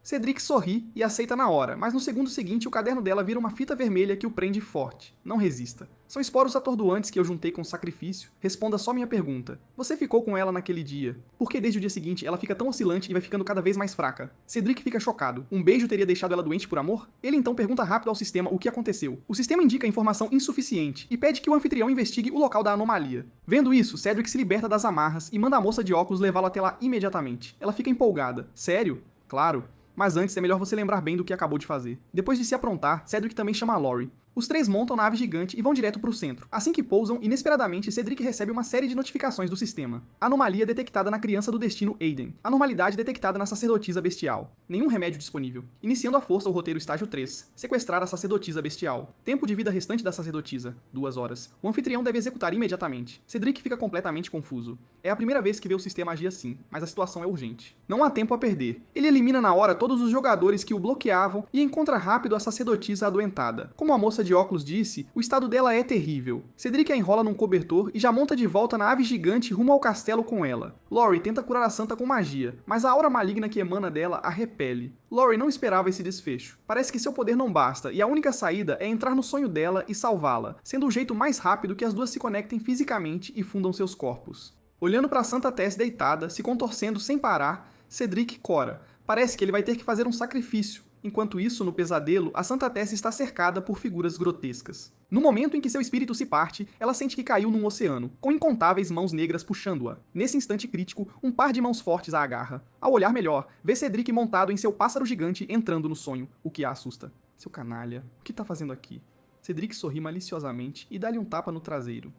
Cedric sorri e aceita na hora, mas no segundo seguinte o caderno dela vira uma fita vermelha que o prende forte. Não resista. São esporos atordoantes que eu juntei com sacrifício. Responda só minha pergunta. Você ficou com ela naquele dia? Por que desde o dia seguinte ela fica tão oscilante e vai ficando cada vez mais fraca? Cedric fica chocado. Um beijo teria deixado ela doente por amor? Ele então pergunta rápido ao sistema o que aconteceu. O sistema indica informação insuficiente e pede que o anfitrião investigue o local da anomalia. Vendo isso, Cedric se liberta das amarras e manda a moça de óculos levá-lo até lá imediatamente. Ela fica empolgada. Sério? Claro. Mas antes é melhor você lembrar bem do que acabou de fazer. Depois de se aprontar, Cedric também chama a Laurie. Os três montam na ave gigante e vão direto para o centro. Assim que pousam, inesperadamente, Cedric recebe uma série de notificações do sistema. Anomalia detectada na criança do destino Aiden. Anormalidade detectada na sacerdotisa bestial. Nenhum remédio disponível. Iniciando à força o roteiro estágio 3. Sequestrar a sacerdotisa bestial. Tempo de vida restante da sacerdotisa. 2 horas. O anfitrião deve executar imediatamente. Cedric fica completamente confuso. É a primeira vez que vê o sistema agir assim, mas a situação é urgente. Não há tempo a perder. Ele elimina na hora todos os jogadores que o bloqueavam e encontra rápido a sacerdotisa adoentada. Como a moça moça de óculos disse, o estado dela é terrível. Cedric a enrola num cobertor e já monta de volta na ave gigante rumo ao castelo com ela. Laurie tenta curar a santa com magia, mas a aura maligna que emana dela a repele. Laurie não esperava esse desfecho. Parece que seu poder não basta e a única saída é entrar no sonho dela e salvá-la, sendo o jeito mais rápido que as duas se conectem fisicamente e fundam seus corpos. Olhando para a Santa Tess deitada, se contorcendo sem parar, Cedric cora. Parece que ele vai ter que fazer um sacrifício. Enquanto isso, no pesadelo, a Santa Tess está cercada por figuras grotescas. No momento em que seu espírito se parte, ela sente que caiu num oceano, com incontáveis mãos negras puxando-a. Nesse instante crítico, um par de mãos fortes a agarra. Ao olhar melhor, vê Cedric montado em seu pássaro gigante entrando no sonho, o que a assusta. Seu canalha, o que tá fazendo aqui? Cedric sorri maliciosamente e dá-lhe um tapa no traseiro.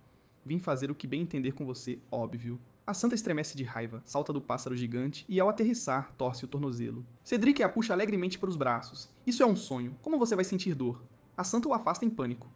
Vim fazer o que bem entender com você, óbvio. A santa estremece de raiva, salta do pássaro gigante e, ao aterrissar, torce o tornozelo. Cedric a puxa alegremente para os braços. Isso é um sonho. Como você vai sentir dor? A santa o afasta em pânico.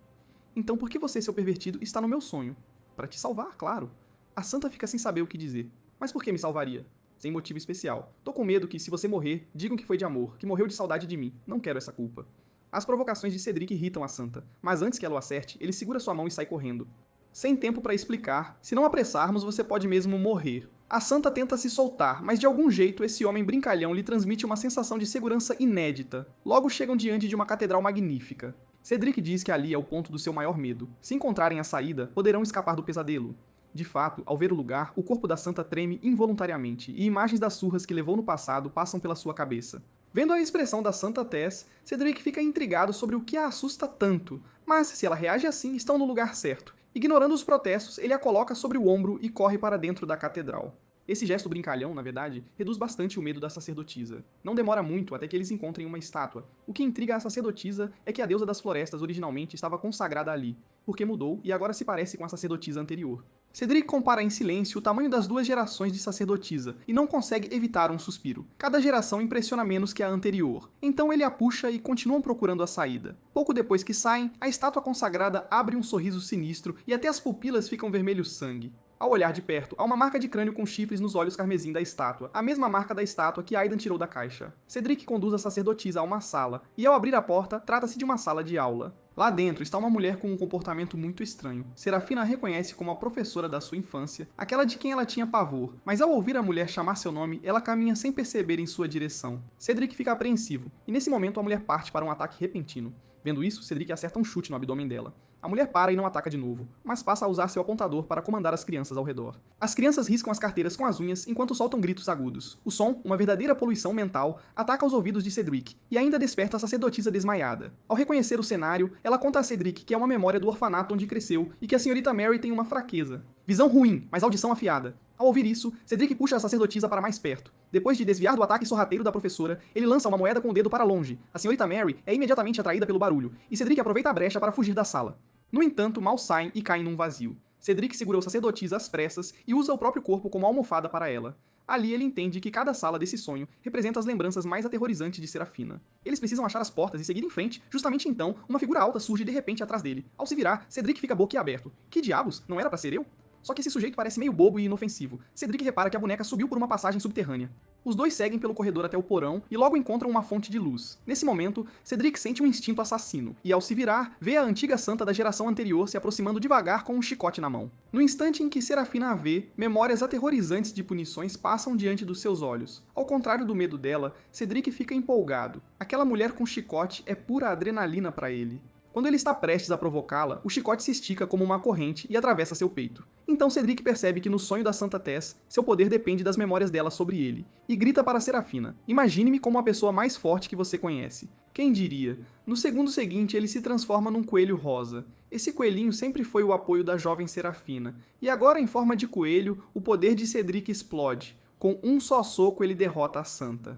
Então por que você, seu pervertido, está no meu sonho? Para te salvar, claro. A santa fica sem saber o que dizer. Mas por que me salvaria? Sem motivo especial. Tô com medo que, se você morrer, digam que foi de amor, que morreu de saudade de mim. Não quero essa culpa. As provocações de Cedric irritam a santa, mas antes que ela o acerte, ele segura sua mão e sai correndo. Sem tempo para explicar, se não apressarmos você pode mesmo morrer. A santa tenta se soltar, mas de algum jeito esse homem brincalhão lhe transmite uma sensação de segurança inédita. Logo chegam diante de uma catedral magnífica. Cedric diz que ali é o ponto do seu maior medo. Se encontrarem a saída, poderão escapar do pesadelo. De fato, ao ver o lugar, o corpo da santa treme involuntariamente, e imagens das surras que levou no passado passam pela sua cabeça. Vendo a expressão da Santa Tess, Cedric fica intrigado sobre o que a assusta tanto, mas se ela reage assim, estão no lugar certo. Ignorando os protestos, ele a coloca sobre o ombro e corre para dentro da catedral. Esse gesto brincalhão, na verdade, reduz bastante o medo da sacerdotisa. Não demora muito até que eles encontrem uma estátua. O que intriga a sacerdotisa é que a deusa das florestas originalmente estava consagrada ali, porque mudou e agora se parece com a sacerdotisa anterior. Cedric compara em silêncio o tamanho das duas gerações de sacerdotisa e não consegue evitar um suspiro. Cada geração impressiona menos que a anterior. Então ele a puxa e continuam procurando a saída. Pouco depois que saem, a estátua consagrada abre um sorriso sinistro e até as pupilas ficam vermelho sangue. Ao olhar de perto, há uma marca de crânio com chifres nos olhos carmesim da estátua, a mesma marca da estátua que Aidan tirou da caixa. Cedric conduz a sacerdotisa a uma sala, e ao abrir a porta, trata-se de uma sala de aula. Lá dentro está uma mulher com um comportamento muito estranho. Serafina a reconhece como a professora da sua infância, aquela de quem ela tinha pavor, mas ao ouvir a mulher chamar seu nome, ela caminha sem perceber em sua direção. Cedric fica apreensivo, e nesse momento a mulher parte para um ataque repentino. Vendo isso, Cedric acerta um chute no abdômen dela. A mulher para e não ataca de novo, mas passa a usar seu apontador para comandar as crianças ao redor. As crianças riscam as carteiras com as unhas enquanto soltam gritos agudos. O som, uma verdadeira poluição mental, ataca os ouvidos de Cedric e ainda desperta a sacerdotisa desmaiada. Ao reconhecer o cenário, ela conta a Cedric que é uma memória do orfanato onde cresceu e que a senhorita Mary tem uma fraqueza. Visão ruim, mas audição afiada. Ao ouvir isso, Cedric puxa a sacerdotisa para mais perto. Depois de desviar do ataque sorrateiro da professora, ele lança uma moeda com o dedo para longe. A senhorita Mary é imediatamente atraída pelo barulho, e Cedric aproveita a brecha para fugir da sala. No entanto, mal saem e caem num vazio. Cedric segura a sacerdotisa às pressas e usa o próprio corpo como almofada para ela. Ali ele entende que cada sala desse sonho representa as lembranças mais aterrorizantes de Serafina. Eles precisam achar as portas e seguir em frente, justamente então, uma figura alta surge de repente atrás dele. Ao se virar, Cedric fica boquiaberto. Que diabos? Não era pra ser eu? Só que esse sujeito parece meio bobo e inofensivo. Cedric repara que a boneca subiu por uma passagem subterrânea. Os dois seguem pelo corredor até o porão e logo encontram uma fonte de luz. Nesse momento, Cedric sente um instinto assassino, e ao se virar, vê a antiga santa da geração anterior se aproximando devagar com um chicote na mão. No instante em que Serafina a vê, memórias aterrorizantes de punições passam diante dos seus olhos. Ao contrário do medo dela, Cedric fica empolgado. Aquela mulher com chicote é pura adrenalina para ele. Quando ele está prestes a provocá-la, o chicote se estica como uma corrente e atravessa seu peito. Então Cedric percebe que no sonho da Santa Tess, seu poder depende das memórias dela sobre ele, e grita para Serafina: "Imagine-me como a pessoa mais forte que você conhece." Quem diria? No segundo seguinte, ele se transforma num coelho rosa. Esse coelhinho sempre foi o apoio da jovem Serafina, e agora em forma de coelho, o poder de Cedric explode. Com um só soco ele derrota a Santa.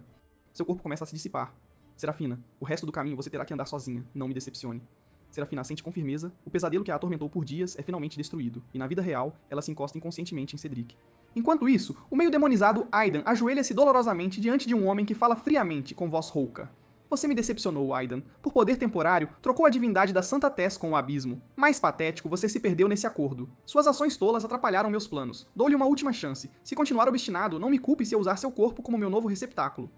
Seu corpo começa a se dissipar. Serafina, o resto do caminho você terá que andar sozinha, não me decepcione. Serafina sente com firmeza, o pesadelo que a atormentou por dias é finalmente destruído, e na vida real, ela se encosta inconscientemente em Cedric. Enquanto isso, o meio demonizado Aidan ajoelha-se dolorosamente diante de um homem que fala friamente com voz rouca. Você me decepcionou, Aidan. Por poder temporário, trocou a divindade da Santa Tess com o abismo. Mais patético, você se perdeu nesse acordo. Suas ações tolas atrapalharam meus planos. Dou-lhe uma última chance. Se continuar obstinado, não me culpe se eu usar seu corpo como meu novo receptáculo.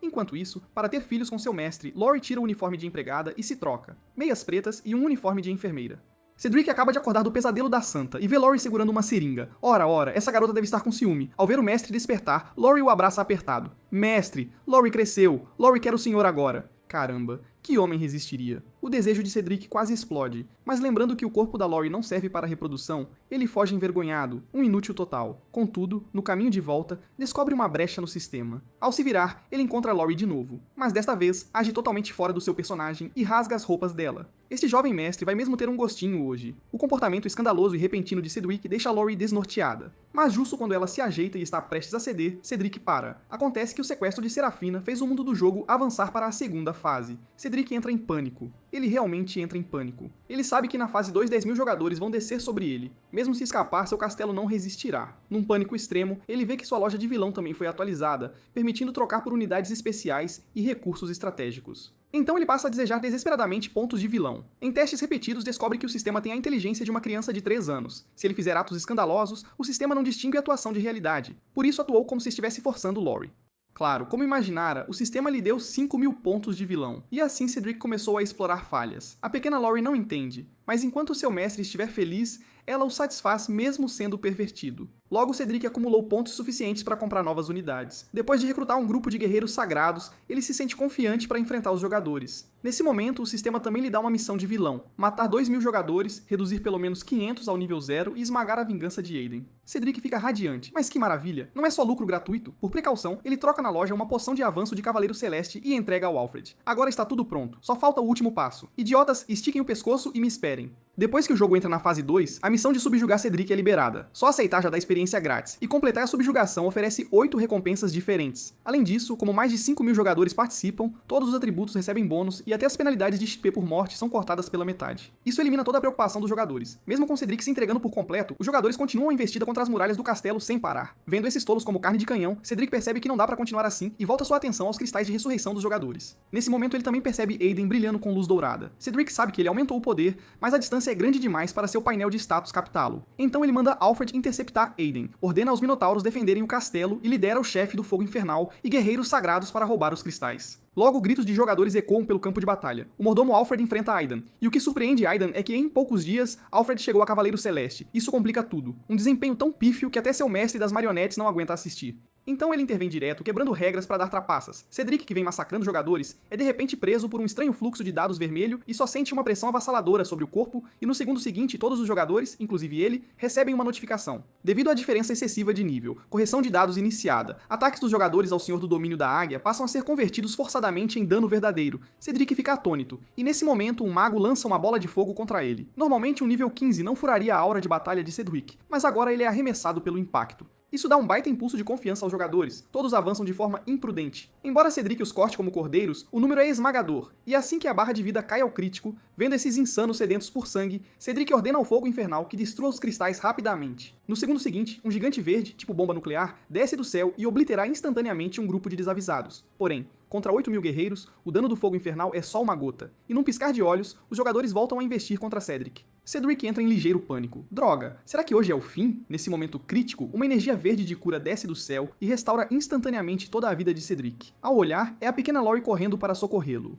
Enquanto isso, para ter filhos com seu mestre, Lori tira o uniforme de empregada e se troca, meias pretas e um uniforme de enfermeira. Cedric acaba de acordar do pesadelo da santa e vê Lori segurando uma seringa. Ora, essa garota deve estar com ciúme. Ao ver o mestre despertar, Lori o abraça apertado. Mestre, Lori cresceu. Lori quer o senhor agora. Caramba, que homem resistiria? O desejo de Cedric quase explode, mas lembrando que o corpo da Lori não serve para a reprodução, ele foge envergonhado, um inútil total. Contudo, no caminho de volta, descobre uma brecha no sistema. Ao se virar, ele encontra Lori de novo, mas desta vez age totalmente fora do seu personagem e rasga as roupas dela. Este jovem mestre vai mesmo ter um gostinho hoje. O comportamento escandaloso e repentino de Cedric deixa Lori desnorteada. Mas justo quando ela se ajeita e está prestes a ceder, Cedric para. Acontece que o sequestro de Serafina fez o mundo do jogo avançar para a segunda fase. Cedric entra em pânico. Ele realmente entra em pânico. Ele sabe que na fase 2, 10.000 jogadores vão descer sobre ele. Mesmo se escapar, seu castelo não resistirá. Num pânico extremo, ele vê que sua loja de vilão também foi atualizada, permitindo trocar por unidades especiais e recursos estratégicos. Então ele passa a desejar desesperadamente pontos de vilão. Em testes repetidos, descobre que o sistema tem a inteligência de uma criança de 3 anos. Se ele fizer atos escandalosos, o sistema não distingue a atuação de realidade. Por isso atuou como se estivesse forçando Lori. Claro, como imaginara, o sistema lhe deu 5.000 pontos de vilão, e assim Cedric começou a explorar falhas. A pequena Lori não entende, mas enquanto seu mestre estiver feliz, ela o satisfaz mesmo sendo pervertido. Logo, Cedric acumulou pontos suficientes para comprar novas unidades. Depois de recrutar um grupo de guerreiros sagrados, ele se sente confiante para enfrentar os jogadores. Nesse momento, o sistema também lhe dá uma missão de vilão: matar 2.000 jogadores, reduzir pelo menos 500 ao nível 0 e esmagar a vingança de Aiden. Cedric fica radiante, mas que maravilha! Não é só lucro gratuito? Por precaução, ele troca na loja uma poção de avanço de Cavaleiro Celeste e entrega ao Alfred. Agora está tudo pronto, só falta o último passo. Idiotas, estiquem o pescoço e me esperem. Depois que o jogo entra na fase 2, a missão de subjugar Cedric é liberada. Só aceitar já dá experiência grátis, e completar a subjugação oferece 8 recompensas diferentes. Além disso, como mais de 5.000 jogadores participam, todos os atributos recebem bônus e até as penalidades de XP por morte são cortadas pela metade. Isso elimina toda a preocupação dos jogadores. Mesmo com Cedric se entregando por completo, os jogadores continuam a investida contra as muralhas do castelo sem parar. Vendo esses tolos como carne de canhão, Cedric percebe que não dá pra continuar assim e volta sua atenção aos cristais de ressurreição dos jogadores. Nesse momento ele também percebe Aiden brilhando com luz dourada. Cedric sabe que ele aumentou o poder, mas a distância é grande demais para seu painel de status captá-lo. Então ele manda Alfred interceptar Aiden, ordena aos Minotauros defenderem o castelo e lidera o chefe do fogo infernal e guerreiros sagrados para roubar os cristais. Logo, gritos de jogadores ecoam pelo campo de batalha. O mordomo Alfred enfrenta Aidan, e o que surpreende Aidan é que em poucos dias, Alfred chegou a Cavaleiro Celeste. Isso complica tudo. Um desempenho tão pífio que até seu mestre das marionetes não aguenta assistir. Então ele intervém direto, quebrando regras para dar trapaças. Cedric, que vem massacrando jogadores, é de repente preso por um estranho fluxo de dados vermelho e só sente uma pressão avassaladora sobre o corpo, e no segundo seguinte todos os jogadores, inclusive ele, recebem uma notificação. Devido à diferença excessiva de nível, correção de dados iniciada, ataques dos jogadores ao Senhor do Domínio da Águia passam a ser convertidos forçadamente em dano verdadeiro. Cedric fica atônito, e nesse momento um mago lança uma bola de fogo contra ele. Normalmente um nível 15 não furaria a aura de batalha de Cedric, mas agora ele é arremessado pelo impacto. Isso dá um baita impulso de confiança aos jogadores, todos avançam de forma imprudente. Embora Cedric os corte como cordeiros, o número é esmagador, e assim que a barra de vida cai ao crítico, vendo esses insanos sedentos por sangue, Cedric ordena ao fogo infernal que destrua os cristais rapidamente. No segundo seguinte, um gigante verde, tipo bomba nuclear, desce do céu e obliterar instantaneamente um grupo de desavisados. Porém, contra 8.000 guerreiros, o dano do fogo infernal é só uma gota, e num piscar de olhos, os jogadores voltam a investir contra Cedric. Cedric entra em ligeiro pânico. Droga, será que hoje é o fim? Nesse momento crítico, uma energia verde de cura desce do céu e restaura instantaneamente toda a vida de Cedric. Ao olhar, é a pequena Lori correndo para socorrê-lo.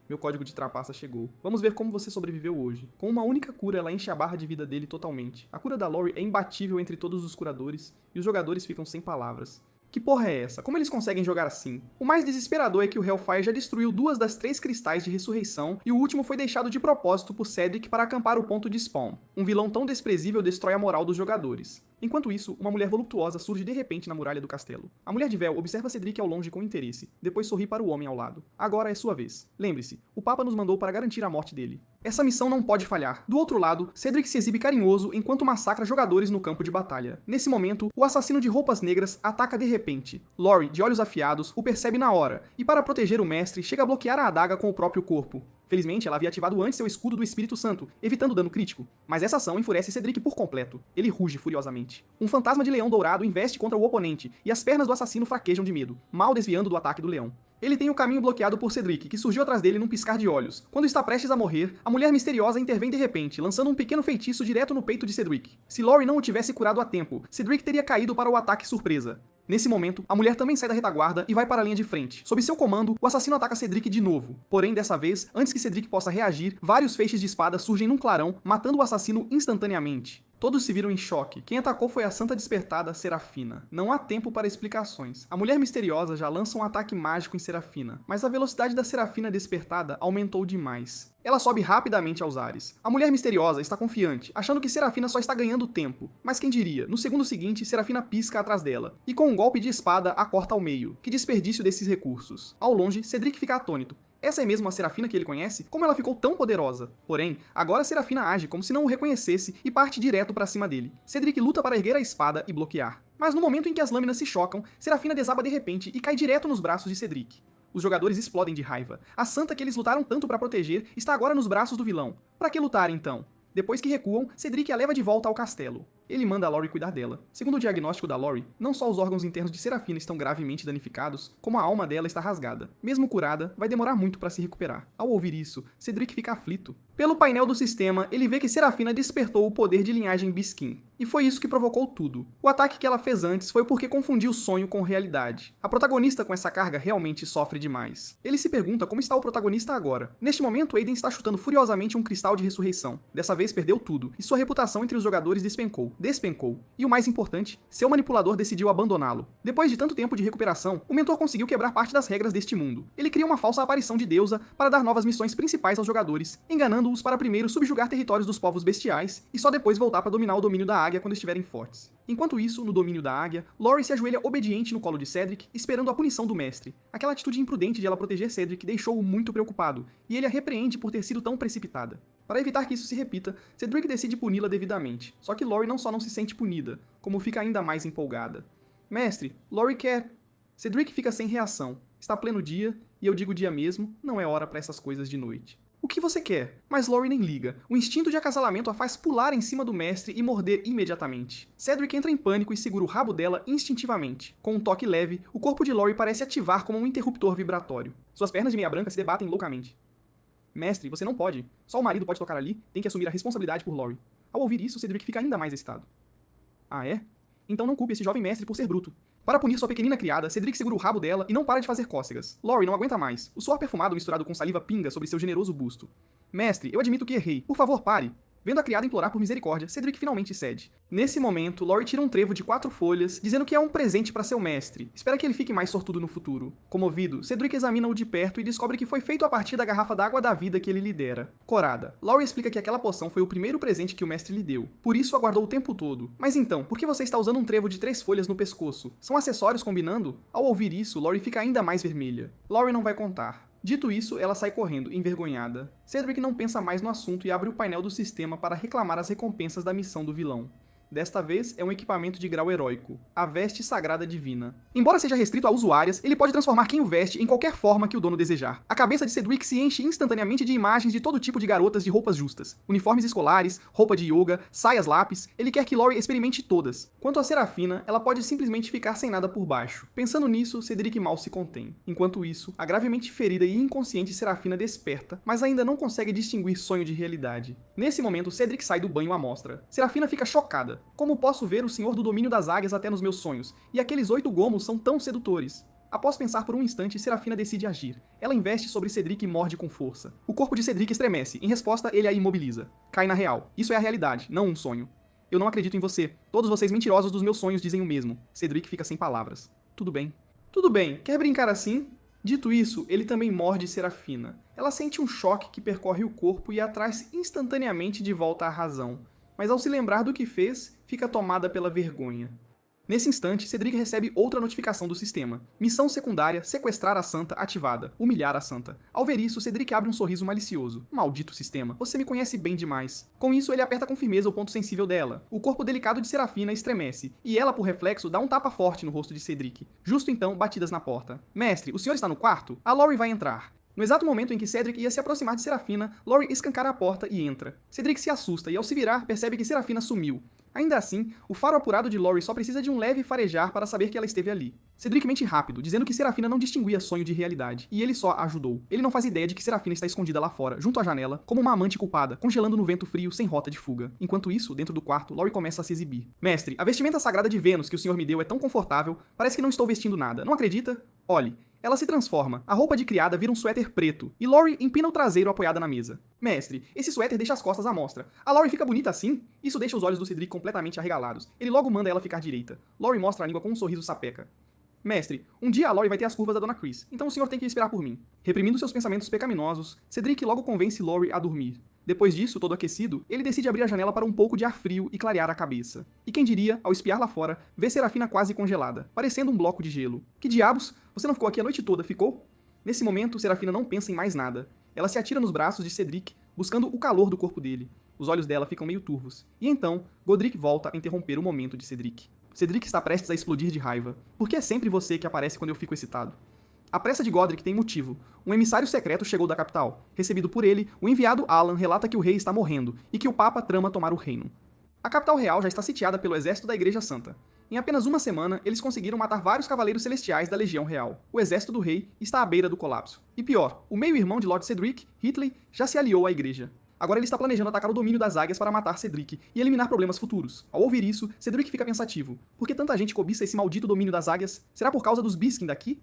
Meu código de trapaça chegou. Vamos ver como você sobreviveu hoje. Com uma única cura, ela enche a barra de vida dele totalmente. A cura da Lori é imbatível entre todos os curadores, e os jogadores ficam sem palavras. Que porra é essa? Como eles conseguem jogar assim? O mais desesperador é que o Hellfire já destruiu 2 das 3 cristais de ressurreição e o último foi deixado de propósito por Cedric para acampar o ponto de spawn. Um vilão tão desprezível destrói a moral dos jogadores. Enquanto isso, uma mulher voluptuosa surge de repente na muralha do castelo. A mulher de véu observa Cedric ao longe com interesse, depois sorri para o homem ao lado. Agora é sua vez. Lembre-se, o Papa nos mandou para garantir a morte dele. Essa missão não pode falhar. Do outro lado, Cedric se exibe carinhoso enquanto massacra jogadores no campo de batalha. Nesse momento, o assassino de roupas negras ataca de repente. Lori, de olhos afiados, o percebe na hora, e para proteger o mestre, chega a bloquear a adaga com o próprio corpo. Felizmente, ela havia ativado antes seu escudo do Espírito Santo, evitando dano crítico. Mas essa ação enfurece Cedric por completo. Ele ruge furiosamente. Um fantasma de leão dourado investe contra o oponente, e as pernas do assassino fraquejam de medo, mal desviando do ataque do leão. Ele tem o caminho bloqueado por Cedric, que surgiu atrás dele num piscar de olhos. Quando está prestes a morrer, a mulher misteriosa intervém de repente, lançando um pequeno feitiço direto no peito de Cedric. Se Lori não o tivesse curado a tempo, Cedric teria caído para o ataque surpresa. Nesse momento, a mulher também sai da retaguarda e vai para a linha de frente. Sob seu comando, o assassino ataca Cedric de novo. Porém, dessa vez, antes que Cedric possa reagir, vários feixes de espada surgem num clarão, matando o assassino instantaneamente. Todos se viram em choque. Quem atacou foi a Santa Despertada Serafina. Não há tempo para explicações. A Mulher Misteriosa já lança um ataque mágico em Serafina, mas a velocidade da Serafina Despertada aumentou demais. Ela sobe rapidamente aos ares. A Mulher Misteriosa está confiante, achando que Serafina só está ganhando tempo. Mas quem diria, no segundo seguinte, Serafina pisca atrás dela, e com um golpe de espada a corta ao meio. Que desperdício desses recursos. Ao longe, Cedric fica atônito. Essa é mesmo a Serafina que ele conhece? Como ela ficou tão poderosa? Porém, agora Serafina age como se não o reconhecesse e parte direto para cima dele. Cedric luta para erguer a espada e bloquear. Mas no momento em que as lâminas se chocam, Serafina desaba de repente e cai direto nos braços de Cedric. Os jogadores explodem de raiva. A santa que eles lutaram tanto para proteger está agora nos braços do vilão. Para que lutar então? Depois que recuam, Cedric a leva de volta ao castelo. Ele manda a Lori cuidar dela. Segundo o diagnóstico da Lori, não só os órgãos internos de Serafina estão gravemente danificados, como a alma dela está rasgada. Mesmo curada, vai demorar muito para se recuperar. Ao ouvir isso, Cedric fica aflito. Pelo painel do sistema, ele vê que Serafina despertou o poder de linhagem Biskin. E foi isso que provocou tudo. O ataque que ela fez antes foi porque confundiu sonho com realidade. A protagonista com essa carga realmente sofre demais. Ele se pergunta como está o protagonista agora. Neste momento, Aiden está chutando furiosamente um cristal de ressurreição. Dessa vez perdeu tudo, e sua reputação entre os jogadores despencou. E o mais importante, seu manipulador decidiu abandoná-lo. Depois de tanto tempo de recuperação, o mentor conseguiu quebrar parte das regras deste mundo. Ele cria uma falsa aparição de deusa para dar novas missões principais aos jogadores, enganando-os para primeiro subjugar territórios dos povos bestiais e só depois voltar para dominar o domínio da águia quando estiverem fortes. Enquanto isso, no domínio da águia, Lori se ajoelha obediente no colo de Cedric, esperando a punição do mestre. Aquela atitude imprudente de ela proteger Cedric deixou-o muito preocupado, e ele a repreende por ter sido tão precipitada. Para evitar que isso se repita, Cedric decide puni-la devidamente. Só que Lori não só não se sente punida, como fica ainda mais empolgada. Mestre, Lori quer... Cedric fica sem reação. Está pleno dia, e eu digo dia mesmo, não é hora para essas coisas de noite. O que você quer? Mas Lori nem liga. O instinto de acasalamento a faz pular em cima do mestre e morder imediatamente. Cedric entra em pânico e segura o rabo dela instintivamente. Com um toque leve, o corpo de Lori parece ativar como um interruptor vibratório. Suas pernas de meia branca se debatem loucamente. Mestre, você não pode. Só o marido pode tocar ali, tem que assumir a responsabilidade por Lori. Ao ouvir isso, Cedric fica ainda mais excitado. Ah, é? Então não culpe esse jovem mestre por ser bruto. Para punir sua pequenina criada, Cedric segura o rabo dela e não para de fazer cócegas. Lori não aguenta mais. O suor perfumado misturado com saliva pinga sobre seu generoso busto. Mestre, eu admito que errei. Por favor, pare. Vendo a criada implorar por misericórdia, Cedric finalmente cede. Nesse momento, Lori tira um trevo de 4 folhas, dizendo que é um presente para seu mestre. Espera que ele fique mais sortudo no futuro. Comovido, Cedric examina-o de perto e descobre que foi feito a partir da garrafa d'água da vida que ele lhe dera. Corada, Lori explica que aquela poção foi o primeiro presente que o mestre lhe deu. Por isso aguardou o tempo todo. Mas então, por que você está usando um trevo de 3 folhas no pescoço? São acessórios combinando? Ao ouvir isso, Lori fica ainda mais vermelha. Lori não vai contar. Dito isso, ela sai correndo, envergonhada. Cedric não pensa mais no assunto e abre o painel do sistema para reclamar as recompensas da missão do vilão. Desta vez, é um equipamento de grau heróico, a Veste Sagrada Divina. Embora seja restrito a usuárias, ele pode transformar quem o veste em qualquer forma que o dono desejar. A cabeça de Cedric se enche instantaneamente de imagens de todo tipo de garotas de roupas justas. Uniformes escolares, roupa de yoga, saias lápis, ele quer que Lori experimente todas. Quanto a Serafina, ela pode simplesmente ficar sem nada por baixo. Pensando nisso, Cedric mal se contém. Enquanto isso, a gravemente ferida e inconsciente Serafina desperta, mas ainda não consegue distinguir sonho de realidade. Nesse momento, Cedric sai do banho à mostra. Serafina fica chocada. Como posso ver o senhor do domínio das águias até nos meus sonhos? E aqueles 8 gomos são tão sedutores. Após pensar por um instante, Serafina decide agir. Ela investe sobre Cedric e morde com força. O corpo de Cedric estremece. Em resposta, ele a imobiliza. Cai na real. Isso é a realidade, não um sonho. Eu não acredito em você. Todos vocês mentirosos dos meus sonhos dizem o mesmo. Cedric fica sem palavras. Tudo bem. Tudo bem. Quer brincar assim? Dito isso, ele também morde Serafina. Ela sente um choque que percorre o corpo e a traz instantaneamente de volta à razão. Mas ao se lembrar do que fez, fica tomada pela vergonha. Nesse instante, Cedric recebe outra notificação do sistema. Missão secundária, sequestrar a Santa ativada, humilhar a Santa. Ao ver isso, Cedric abre um sorriso malicioso. Maldito sistema, você me conhece bem demais. Com isso, ele aperta com firmeza o ponto sensível dela. O corpo delicado de Serafina estremece, e ela, por reflexo, dá um tapa forte no rosto de Cedric. Justo então, batidas na porta. Mestre, o senhor está no quarto? A Lori vai entrar. No exato momento em que Cedric ia se aproximar de Serafina, Lori escancara a porta e entra. Cedric se assusta e ao se virar percebe que Serafina sumiu. Ainda assim, o faro apurado de Lori só precisa de um leve farejar para saber que ela esteve ali. Cedric mente rápido, dizendo que Serafina não distinguia sonho de realidade, e ele só a ajudou. Ele não faz ideia de que Serafina está escondida lá fora, junto à janela, como uma amante culpada, congelando no vento frio sem rota de fuga. Enquanto isso, dentro do quarto, Lori começa a se exibir. Mestre, a vestimenta sagrada de Vênus que o senhor me deu é tão confortável, parece que não estou vestindo nada. Não acredita? Olhe. Ela se transforma, a roupa de criada vira um suéter preto, e Lori empina o traseiro apoiada na mesa. Mestre, esse suéter deixa as costas à mostra. A Lori fica bonita assim? Isso deixa os olhos do Cedric completamente arregalados. Ele logo manda ela ficar direita. Lori mostra a língua com um sorriso sapeca. Mestre, um dia a Lori vai ter as curvas da Dona Chris, então o senhor tem que esperar por mim. Reprimindo seus pensamentos pecaminosos, Cedric logo convence Lori a dormir. Depois disso, todo aquecido, ele decide abrir a janela para um pouco de ar frio e clarear a cabeça. E quem diria, ao espiar lá fora, vê Serafina quase congelada, parecendo um bloco de gelo. Que diabos? Você não ficou aqui a noite toda, ficou? Nesse momento, Serafina não pensa em mais nada. Ela se atira nos braços de Cedric, buscando o calor do corpo dele. Os olhos dela ficam meio turvos. E então, Godric volta a interromper o momento de Cedric. Cedric está prestes a explodir de raiva. Por que é sempre você que aparece quando eu fico excitado? A pressa de Godric tem motivo. Um emissário secreto chegou da capital. Recebido por ele, o enviado Alan relata que o rei está morrendo e que o Papa trama tomar o reino. A capital real já está sitiada pelo exército da Igreja Santa. Em apenas uma semana, eles conseguiram matar vários cavaleiros celestiais da Legião Real. O exército do rei está à beira do colapso. E pior, o meio-irmão de Lord Cedric, Hitley, já se aliou à igreja. Agora ele está planejando atacar o domínio das águias para matar Cedric e eliminar problemas futuros. Ao ouvir isso, Cedric fica pensativo. Por que tanta gente cobiça esse maldito domínio das águias? Será por causa dos Biskin daqui?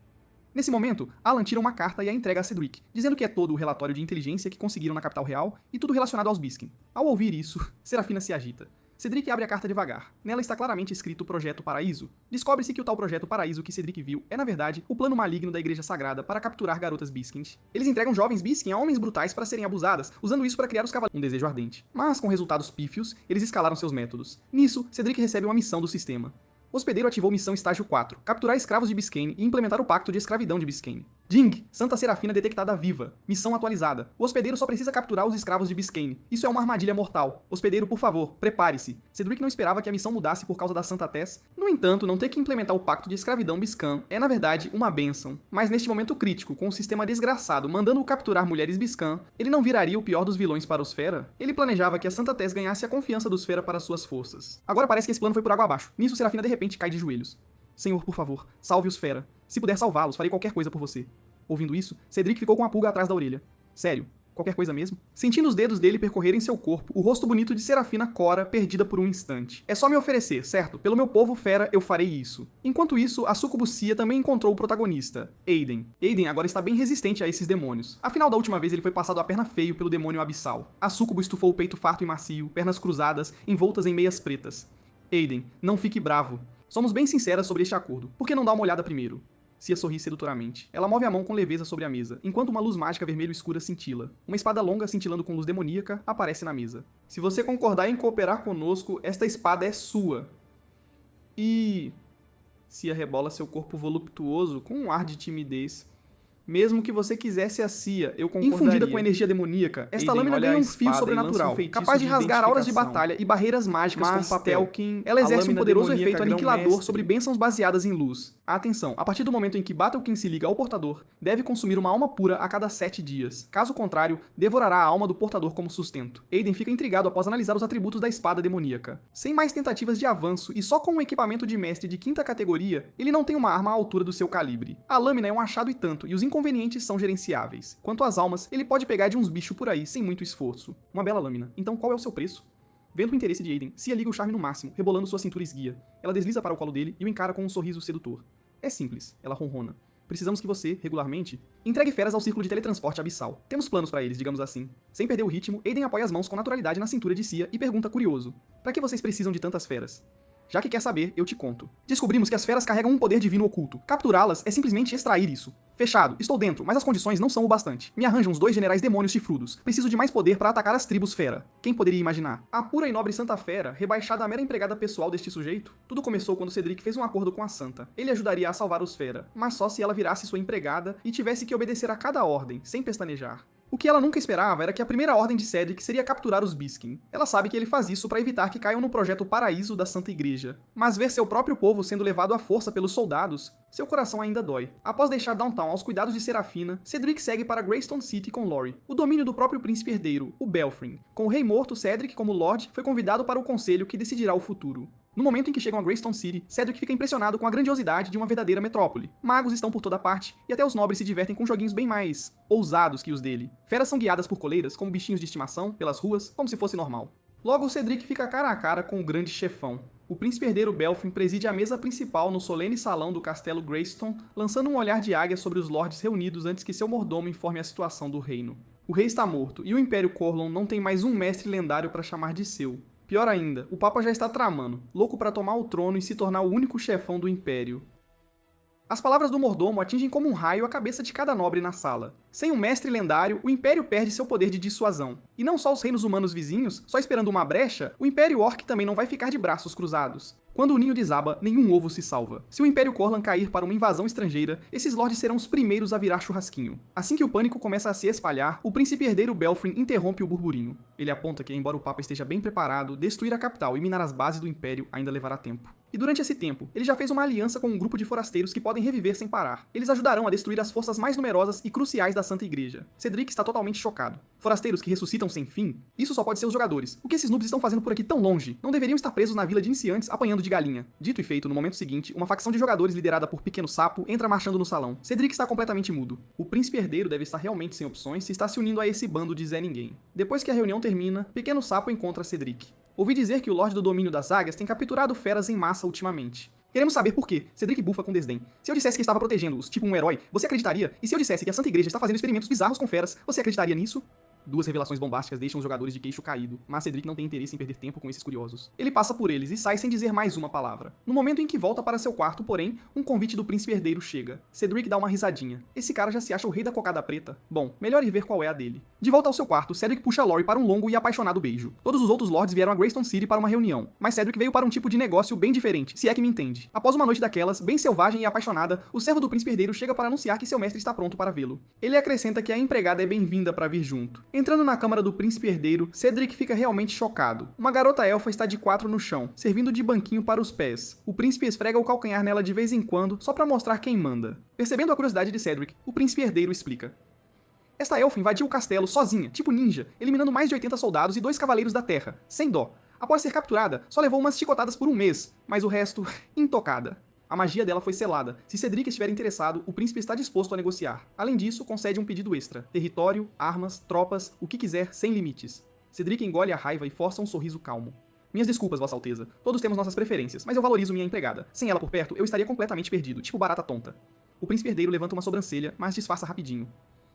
Nesse momento, Alan tira uma carta e a entrega a Cedric, dizendo que é todo o relatório de inteligência que conseguiram na capital real e tudo relacionado aos Biskin. Ao ouvir isso, Serafina se agita. Cedric abre a carta devagar. Nela está claramente escrito Projeto Paraíso. Descobre-se que o tal Projeto Paraíso que Cedric viu é, na verdade, o plano maligno da Igreja Sagrada para capturar garotas Biskins. Eles entregam jovens Biskin a homens brutais para serem abusadas, usando isso para criar os cavaleiros. Um desejo ardente. Mas, com resultados pífios, eles escalaram seus métodos. Nisso, Cedric recebe uma missão do sistema. O hospedeiro ativou missão estágio 4, capturar escravos de Biscayne e implementar o pacto de escravidão de Biscayne. Ding, Santa Serafina detectada viva. Missão atualizada. O hospedeiro só precisa capturar os escravos de Biscayne. Isso é uma armadilha mortal. Hospedeiro, por favor, prepare-se. Cedric não esperava que a missão mudasse por causa da Santa Tess. No entanto, não ter que implementar o pacto de escravidão Biscan é, na verdade, uma bênção. Mas neste momento crítico, com o sistema desgraçado mandando-o capturar mulheres Biscan, ele não viraria o pior dos vilões para os Fera? Ele planejava que a Santa Tess ganhasse a confiança dos Fera para suas forças. Agora parece que esse plano foi por água abaixo. Nisso, Serafina de repente cai de joelhos. Senhor, por favor, salve os Fera. Se puder salvá-los, farei qualquer coisa por você. Ouvindo isso, Cedric ficou com a pulga atrás da orelha. Sério? Qualquer coisa mesmo? Sentindo os dedos dele percorrerem seu corpo, o rosto bonito de Serafina cora, perdida por um instante. É só me oferecer, certo? Pelo meu povo Fera, eu farei isso. Enquanto isso, a sucubucia também encontrou o protagonista, Aiden. Aiden agora está bem resistente a esses demônios. Afinal, da última vez ele foi passado a perna feio pelo demônio abissal. A sucubo estufou o peito farto e macio, pernas cruzadas, envoltas em meias pretas. Aiden, não fique bravo. Somos bem sinceras sobre este acordo. Por que não dar uma olhada primeiro? Cia sorri sedutoramente. Ela move a mão com leveza sobre a mesa, enquanto uma luz mágica vermelho escura cintila. Uma espada longa cintilando com luz demoníaca aparece na mesa. Se você concordar em cooperar conosco, esta espada é sua. E... Cia rebola seu corpo voluptuoso com um ar de timidez. Mesmo que você quisesse a Cia, eu concordaria. Infundida com energia demoníaca, esta lâmina ganha um fio sobrenatural, capaz de rasgar auras de batalha e barreiras mágicas com papel. Telkin, ela exerce um poderoso efeito aniquilador sobre bênçãos baseadas em luz. Atenção, a partir do momento em que Battlekin se liga ao portador, deve consumir uma alma pura a cada 7 dias. Caso contrário, devorará a alma do portador como sustento. Aiden fica intrigado após analisar os atributos da espada demoníaca. Sem mais tentativas de avanço e só com um equipamento de mestre de 5ª categoria, ele não tem uma arma à altura do seu calibre. A lâmina é um achado e tanto, e os inconvenientes são gerenciáveis. Quanto às almas, ele pode pegar de uns bichos por aí, sem muito esforço. Uma bela lâmina. Então qual é o seu preço? Vendo o interesse de Aiden, Cia liga o charme no máximo, rebolando sua cintura esguia. Ela desliza para o colo dele e o encara com um sorriso sedutor. É simples, ela ronrona. Precisamos que você, regularmente, entregue feras ao círculo de teletransporte abissal. Temos planos para eles, digamos assim. Sem perder o ritmo, Aiden apoia as mãos com naturalidade na cintura de Cia e pergunta curioso. Para que vocês precisam de tantas feras? Já que quer saber, eu te conto. Descobrimos que as feras carregam um poder divino oculto. Capturá-las é simplesmente extrair isso. Fechado, estou dentro, mas as condições não são o bastante. Me arranjam uns 2 generais demônios chifrudos. Preciso de mais poder para atacar as tribos fera. Quem poderia imaginar? A pura e nobre Santa Fera, rebaixada à mera empregada pessoal deste sujeito? Tudo começou quando Cedric fez um acordo com a Santa. Ele ajudaria a salvar os fera, mas só se ela virasse sua empregada e tivesse que obedecer a cada ordem, sem pestanejar. O que ela nunca esperava era que a primeira ordem de Cedric seria capturar os Biskin. Ela sabe que ele faz isso para evitar que caiam no projeto Paraíso da Santa Igreja. Mas ver seu próprio povo sendo levado à força pelos soldados, seu coração ainda dói. Após deixar Downtown aos cuidados de Serafina, Cedric segue para Greystone City com Lori, o domínio do próprio príncipe herdeiro, o Belfrin. Com o rei morto, Cedric, como Lorde, foi convidado para o conselho que decidirá o futuro. No momento em que chegam a Greystone City, Cedric fica impressionado com a grandiosidade de uma verdadeira metrópole. Magos estão por toda parte, e até os nobres se divertem com joguinhos bem mais ousados que os dele. Feras são guiadas por coleiras, como bichinhos de estimação, pelas ruas, como se fosse normal. Logo, Cedric fica cara a cara com o grande chefão. O príncipe herdeiro Belfrin preside a mesa principal no solene salão do castelo Greystone, lançando um olhar de águia sobre os lordes reunidos antes que seu mordomo informe a situação do reino. O rei está morto, e o Império Corlon não tem mais um mestre lendário para chamar de seu. Pior ainda, o Papa já está tramando, louco para tomar o trono e se tornar o único chefão do Império. As palavras do mordomo atingem como um raio a cabeça de cada nobre na sala. Sem um mestre lendário, o Império perde seu poder de dissuasão. E não só os reinos humanos vizinhos, só esperando uma brecha, o Império Orc também não vai ficar de braços cruzados. Quando o ninho desaba, nenhum ovo se salva. Se o Império Corlan cair para uma invasão estrangeira, esses lords serão os primeiros a virar churrasquinho. Assim que o pânico começa a se espalhar, o príncipe herdeiro Belfrin interrompe o burburinho. Ele aponta que, embora o Papa esteja bem preparado, destruir a capital e minar as bases do Império ainda levará tempo. E durante esse tempo, ele já fez uma aliança com um grupo de forasteiros que podem reviver sem parar. Eles ajudarão a destruir as forças mais numerosas e cruciais da Santa Igreja. Cedric está totalmente chocado. Forasteiros que ressuscitam sem fim? Isso só pode ser os jogadores. O que esses noobs estão fazendo por aqui tão longe? Não deveriam estar presos na vila de iniciantes apanhando de galinha. Dito e feito, no momento seguinte, uma facção de jogadores liderada por Pequeno Sapo entra marchando no salão. Cedric está completamente mudo. O príncipe herdeiro deve estar realmente sem opções e está se unindo a esse bando de Zé Ninguém. Depois que a reunião termina, Pequeno Sapo encontra Cedric. Ouvi dizer que o Lorde do Domínio das Águias tem capturado feras em massa ultimamente. Queremos saber por quê. Cedric bufa com desdém. Se eu dissesse que estava protegendo-os, tipo um herói, você acreditaria? E se eu dissesse que a Santa Igreja está fazendo experimentos bizarros com feras, você acreditaria nisso? Duas revelações bombásticas deixam os jogadores de queixo caído, mas Cedric não tem interesse em perder tempo com esses curiosos. Ele passa por eles e sai sem dizer mais uma palavra. No momento em que volta para seu quarto, porém, um convite do príncipe herdeiro chega. Cedric dá uma risadinha. Esse cara já se acha o rei da cocada preta? Bom, melhor ir ver qual é a dele. De volta ao seu quarto, Cedric puxa Lori para um longo e apaixonado beijo. Todos os outros lords vieram a Greystone City para uma reunião, mas Cedric veio para um tipo de negócio bem diferente, se é que me entende. Após uma noite daquelas, bem selvagem e apaixonada, o servo do príncipe herdeiro chega para anunciar que seu mestre está pronto para vê-lo. Ele acrescenta que a empregada é bem-vinda para vir junto. Entrando na câmara do príncipe herdeiro, Cedric fica realmente chocado. Uma garota elfa está de quatro no chão, servindo de banquinho para os pés. O príncipe esfrega o calcanhar nela de vez em quando, só para mostrar quem manda. Percebendo a curiosidade de Cedric, o príncipe herdeiro explica. Esta elfa invadiu o castelo sozinha, tipo ninja, eliminando mais de 80 soldados e 2 cavaleiros da terra, sem dó. Após ser capturada, só levou umas chicotadas por um mês, mas o resto, intocada. A magia dela foi selada. Se Cedric estiver interessado, o príncipe está disposto a negociar. Além disso, concede um pedido extra. Território, armas, tropas, o que quiser, sem limites. Cedric engole a raiva e força um sorriso calmo. Minhas desculpas, Vossa Alteza. Todos temos nossas preferências, mas eu valorizo minha empregada. Sem ela por perto, eu estaria completamente perdido, tipo barata tonta. O príncipe herdeiro levanta uma sobrancelha, mas disfarça rapidinho.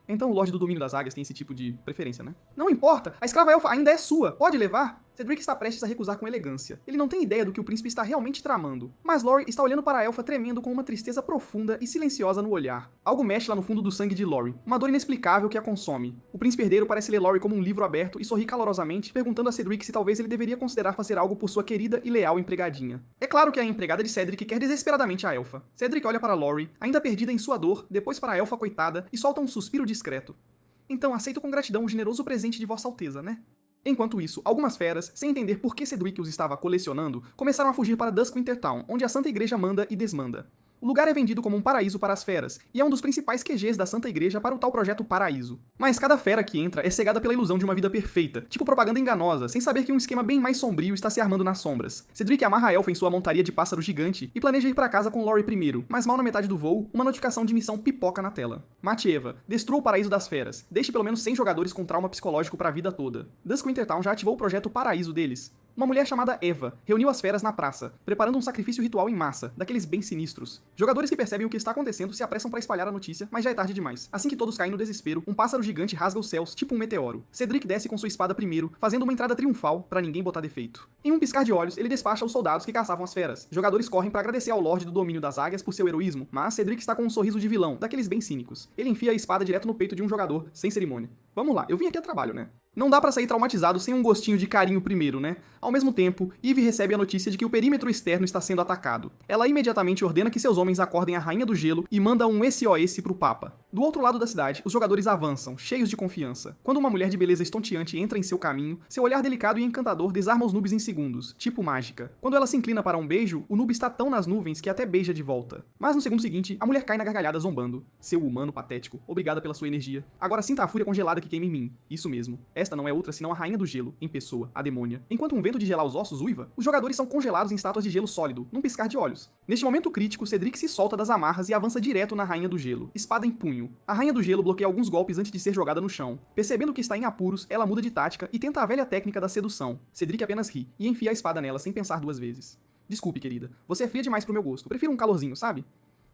Então o Lorde do Domínio das Águias tem esse tipo de preferência, né? Não importa, a escrava elfa ainda é sua, pode levar. Cedric está prestes a recusar com elegância. Ele não tem ideia do que o príncipe está realmente tramando. Mas Lori está olhando para a elfa tremendo com uma tristeza profunda e silenciosa no olhar. Algo mexe lá no fundo do sangue de Lori, uma dor inexplicável que a consome. O príncipe herdeiro parece ler Lori como um livro aberto e sorri calorosamente, perguntando a Cedric se talvez ele deveria considerar fazer algo por sua querida e leal empregadinha. É claro que a empregada de Cedric quer desesperadamente a elfa. Cedric olha para Lori, ainda perdida em sua dor, depois para a elfa coitada, e solta um suspiro discreto. Então aceito com gratidão o generoso presente de Vossa Alteza, né? Enquanto isso, algumas feras, sem entender por que Cedric os estava colecionando, começaram a fugir para Duskwinter Town, onde a Santa Igreja manda e desmanda. O lugar é vendido como um paraíso para as feras, e é um dos principais QGs da Santa Igreja para o tal projeto Paraíso. Mas cada fera que entra é cegada pela ilusão de uma vida perfeita, tipo propaganda enganosa, sem saber que um esquema bem mais sombrio está se armando nas sombras. Cedric amarra a elfa em sua montaria de pássaro gigante e planeja ir para casa com Lori primeiro, mas mal na metade do voo, uma notificação de missão pipoca na tela. Mate Eva, destrua o paraíso das feras, deixe pelo menos 100 jogadores com trauma psicológico para a vida toda. Duskwinter Town já ativou o projeto Paraíso deles. Uma mulher chamada Eva reuniu as feras na praça, preparando um sacrifício ritual em massa, daqueles bem sinistros. Jogadores que percebem o que está acontecendo se apressam para espalhar a notícia, mas já é tarde demais. Assim que todos caem no desespero, um pássaro gigante rasga os céus, tipo um meteoro. Cedric desce com sua espada primeiro, fazendo uma entrada triunfal para ninguém botar defeito. Em um piscar de olhos, ele despacha os soldados que caçavam as feras. Jogadores correm para agradecer ao Lorde do Domínio das Águias por seu heroísmo, mas Cedric está com um sorriso de vilão, daqueles bem cínicos. Ele enfia a espada direto no peito de um jogador, sem cerimônia. Vamos lá, eu vim aqui a trabalho, né? Não dá pra sair traumatizado sem um gostinho de carinho primeiro, né? Ao mesmo tempo, Eve recebe a notícia de que o perímetro externo está sendo atacado. Ela imediatamente ordena que seus homens acordem a Rainha do Gelo e manda um SOS pro Papa. Do outro lado da cidade, os jogadores avançam, cheios de confiança. Quando uma mulher de beleza estonteante entra em seu caminho, seu olhar delicado e encantador desarma os noobs em segundos, tipo mágica. Quando ela se inclina para um beijo, o noob está tão nas nuvens que até beija de volta. Mas no segundo seguinte, a mulher cai na gargalhada zombando. Seu humano patético, obrigada pela sua energia. Agora sinta a fúria congelada que queima em mim. Isso mesmo. Esta não é outra senão a Rainha do Gelo, em pessoa, a demônia. Enquanto um vento de gelar os ossos uiva, os jogadores são congelados em estátuas de gelo sólido, num piscar de olhos. Neste momento crítico, Cedric se solta das amarras e avança direto na Rainha do Gelo, espada em punho. A Rainha do Gelo bloqueia alguns golpes antes de ser jogada no chão. Percebendo que está em apuros, ela muda de tática e tenta a velha técnica da sedução. Cedric apenas ri e enfia a espada nela sem pensar duas vezes. Desculpe, querida, você é fria demais pro meu gosto, prefiro um calorzinho, sabe?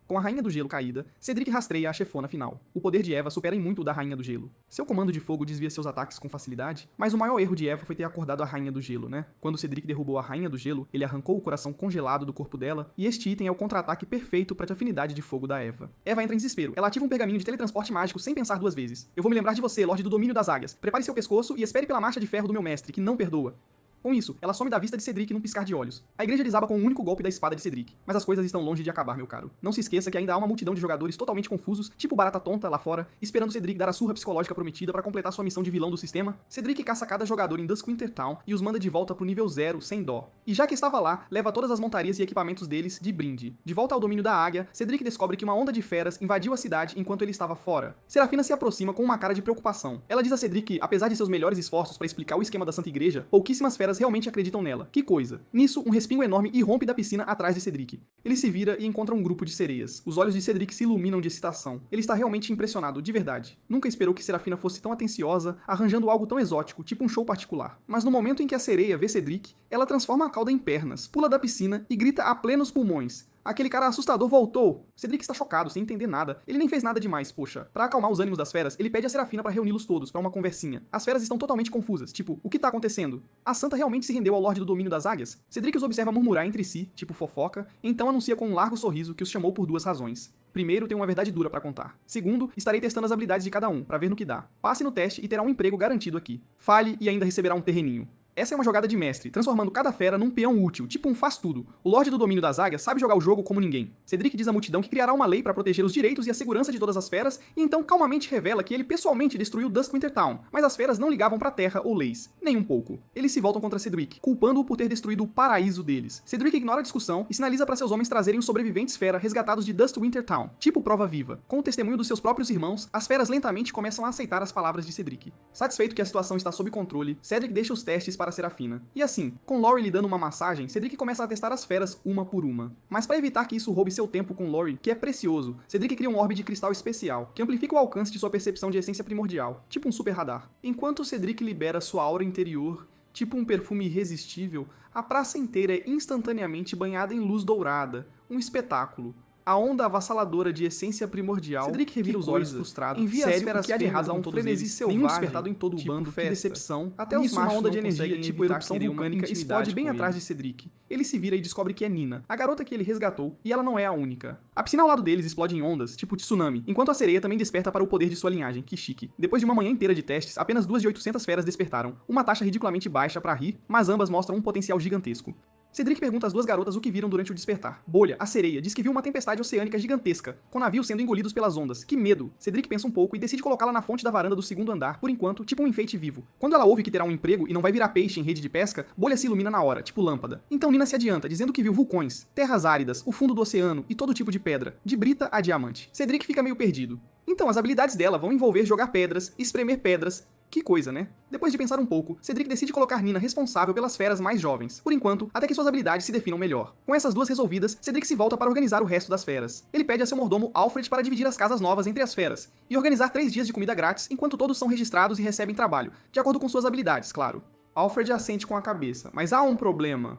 Com a Rainha do Gelo caída, Cedric rastreia a chefona final. O poder de Eva supera em muito o da Rainha do Gelo. Seu comando de fogo desvia seus ataques com facilidade, mas o maior erro de Eva foi ter acordado a Rainha do Gelo, né? Quando Cedric derrubou a Rainha do Gelo, ele arrancou o coração congelado do corpo dela, e este item é o contra-ataque perfeito para a afinidade de fogo da Eva. Eva entra em desespero. Ela ativa um pergaminho de teletransporte mágico sem pensar duas vezes. Eu vou me lembrar de você, Lorde do Domínio das Águias. Prepare seu pescoço e espere pela marcha de ferro do meu mestre, que não perdoa. Com isso, ela some da vista de Cedric num piscar de olhos. A igreja desaba com um único golpe da espada de Cedric. Mas as coisas estão longe de acabar, meu caro. Não se esqueça que ainda há uma multidão de jogadores totalmente confusos, tipo barata tonta lá fora, esperando Cedric dar a surra psicológica prometida para completar sua missão de vilão do sistema. Cedric caça cada jogador em Duskwinter Town e os manda de volta pro nível 0, sem dó. E já que estava lá, leva todas as montarias e equipamentos deles de brinde. De volta ao domínio da águia, Cedric descobre que uma onda de feras invadiu a cidade enquanto ele estava fora. Serafina se aproxima com uma cara de preocupação. Ela diz a Cedric que, apesar de seus melhores esforços para explicar o esquema da Santa Igreja, pouquíssimas feras realmente acreditam nela. Que coisa. Nisso, um respingo enorme irrompe da piscina atrás de Cedric. Ele se vira e encontra um grupo de sereias. Os olhos de Cedric se iluminam de excitação. Ele está realmente impressionado, de verdade. Nunca esperou que Serafina fosse tão atenciosa, arranjando algo tão exótico, tipo um show particular. Mas no momento em que a sereia vê Cedric, ela transforma a cauda em pernas, pula da piscina e grita a plenos pulmões: aquele cara assustador voltou! Cedric está chocado, sem entender nada. Ele nem fez nada demais, poxa. Pra acalmar os ânimos das feras, ele pede a Serafina pra reuni-los todos, pra uma conversinha. As feras estão totalmente confusas, tipo, o que tá acontecendo? A Santa realmente se rendeu ao Lorde do Domínio das Águias? Cedric os observa murmurar entre si, tipo fofoca, então anuncia com um largo sorriso que os chamou por duas razões. Primeiro, tenho uma verdade dura pra contar. Segundo, estarei testando as habilidades de cada um, pra ver no que dá. Passe no teste e terá um emprego garantido aqui. Falhe e ainda receberá um terreninho. Essa é uma jogada de mestre, transformando cada fera num peão útil, tipo um faz-tudo. O Lorde do Domínio das Águias sabe jogar o jogo como ninguém. Cedric diz à multidão que criará uma lei para proteger os direitos e a segurança de todas as feras, e então calmamente revela que ele pessoalmente destruiu Duskwinter Town, mas as feras não ligavam pra terra ou leis. Nem um pouco. Eles se voltam contra Cedric, culpando-o por ter destruído o paraíso deles. Cedric ignora a discussão e sinaliza para seus homens trazerem os sobreviventes fera resgatados de Dustwinter Town, tipo prova viva. Com o testemunho dos seus próprios irmãos, as feras lentamente começam a aceitar as palavras de Cedric. Satisfeito que a situação está sob controle, Cedric deixa os testes para Serafina. E assim, com Lori lhe dando uma massagem, Cedric começa a testar as feras uma por uma. Mas para evitar que isso roube seu tempo com Lori, que é precioso, Cedric cria um orbe de cristal especial, que amplifica o alcance de sua percepção de essência primordial, tipo um super radar. Enquanto Cedric libera sua aura interior, tipo um perfume irresistível, a praça inteira é instantaneamente banhada em luz dourada, um espetáculo. A onda avassaladora de essência primordial. Cedric revira os olhos frustrado. Envia as feras fêmeas a um frenesi selvagem. Nenhum despertado em todo o bando. Que decepção. Até os machos uma onda de energia, tipo erupção vulcânica, explode bem atrás de Cedric. Ele se vira e descobre que é Nina, a garota que ele resgatou, e ela não é a única. A piscina ao lado deles explode em ondas, tipo tsunami, enquanto a sereia também desperta para o poder de sua linhagem, que chique. Depois de uma manhã inteira de testes, apenas 2 de 800 feras despertaram. Uma taxa ridiculamente baixa pra rir, mas ambas mostram um potencial gigantesco. Cedric pergunta às duas garotas o que viram durante o despertar. Bolha, a sereia, diz que viu uma tempestade oceânica gigantesca, com navios sendo engolidos pelas ondas. Que medo! Cedric pensa um pouco e decide colocá-la na fonte da varanda do segundo andar, por enquanto, tipo um enfeite vivo. Quando ela ouve que terá um emprego e não vai virar peixe em rede de pesca, Bolha se ilumina na hora, tipo lâmpada. Então Nina se adianta, dizendo que viu vulcões, terras áridas, o fundo do oceano e todo tipo de pedra, de brita a diamante. Cedric fica meio perdido. Então, as habilidades dela vão envolver jogar pedras, espremer pedras. Que coisa, né? Depois de pensar um pouco, Cedric decide colocar Nina responsável pelas feras mais jovens, por enquanto, até que suas habilidades se definam melhor. Com essas duas resolvidas, Cedric se volta para organizar o resto das feras. Ele pede a seu mordomo Alfred para dividir as casas novas entre as feras, e organizar 3 dias de comida grátis enquanto todos são registrados e recebem trabalho, de acordo com suas habilidades, claro. Alfred assente com a cabeça, mas há um problema.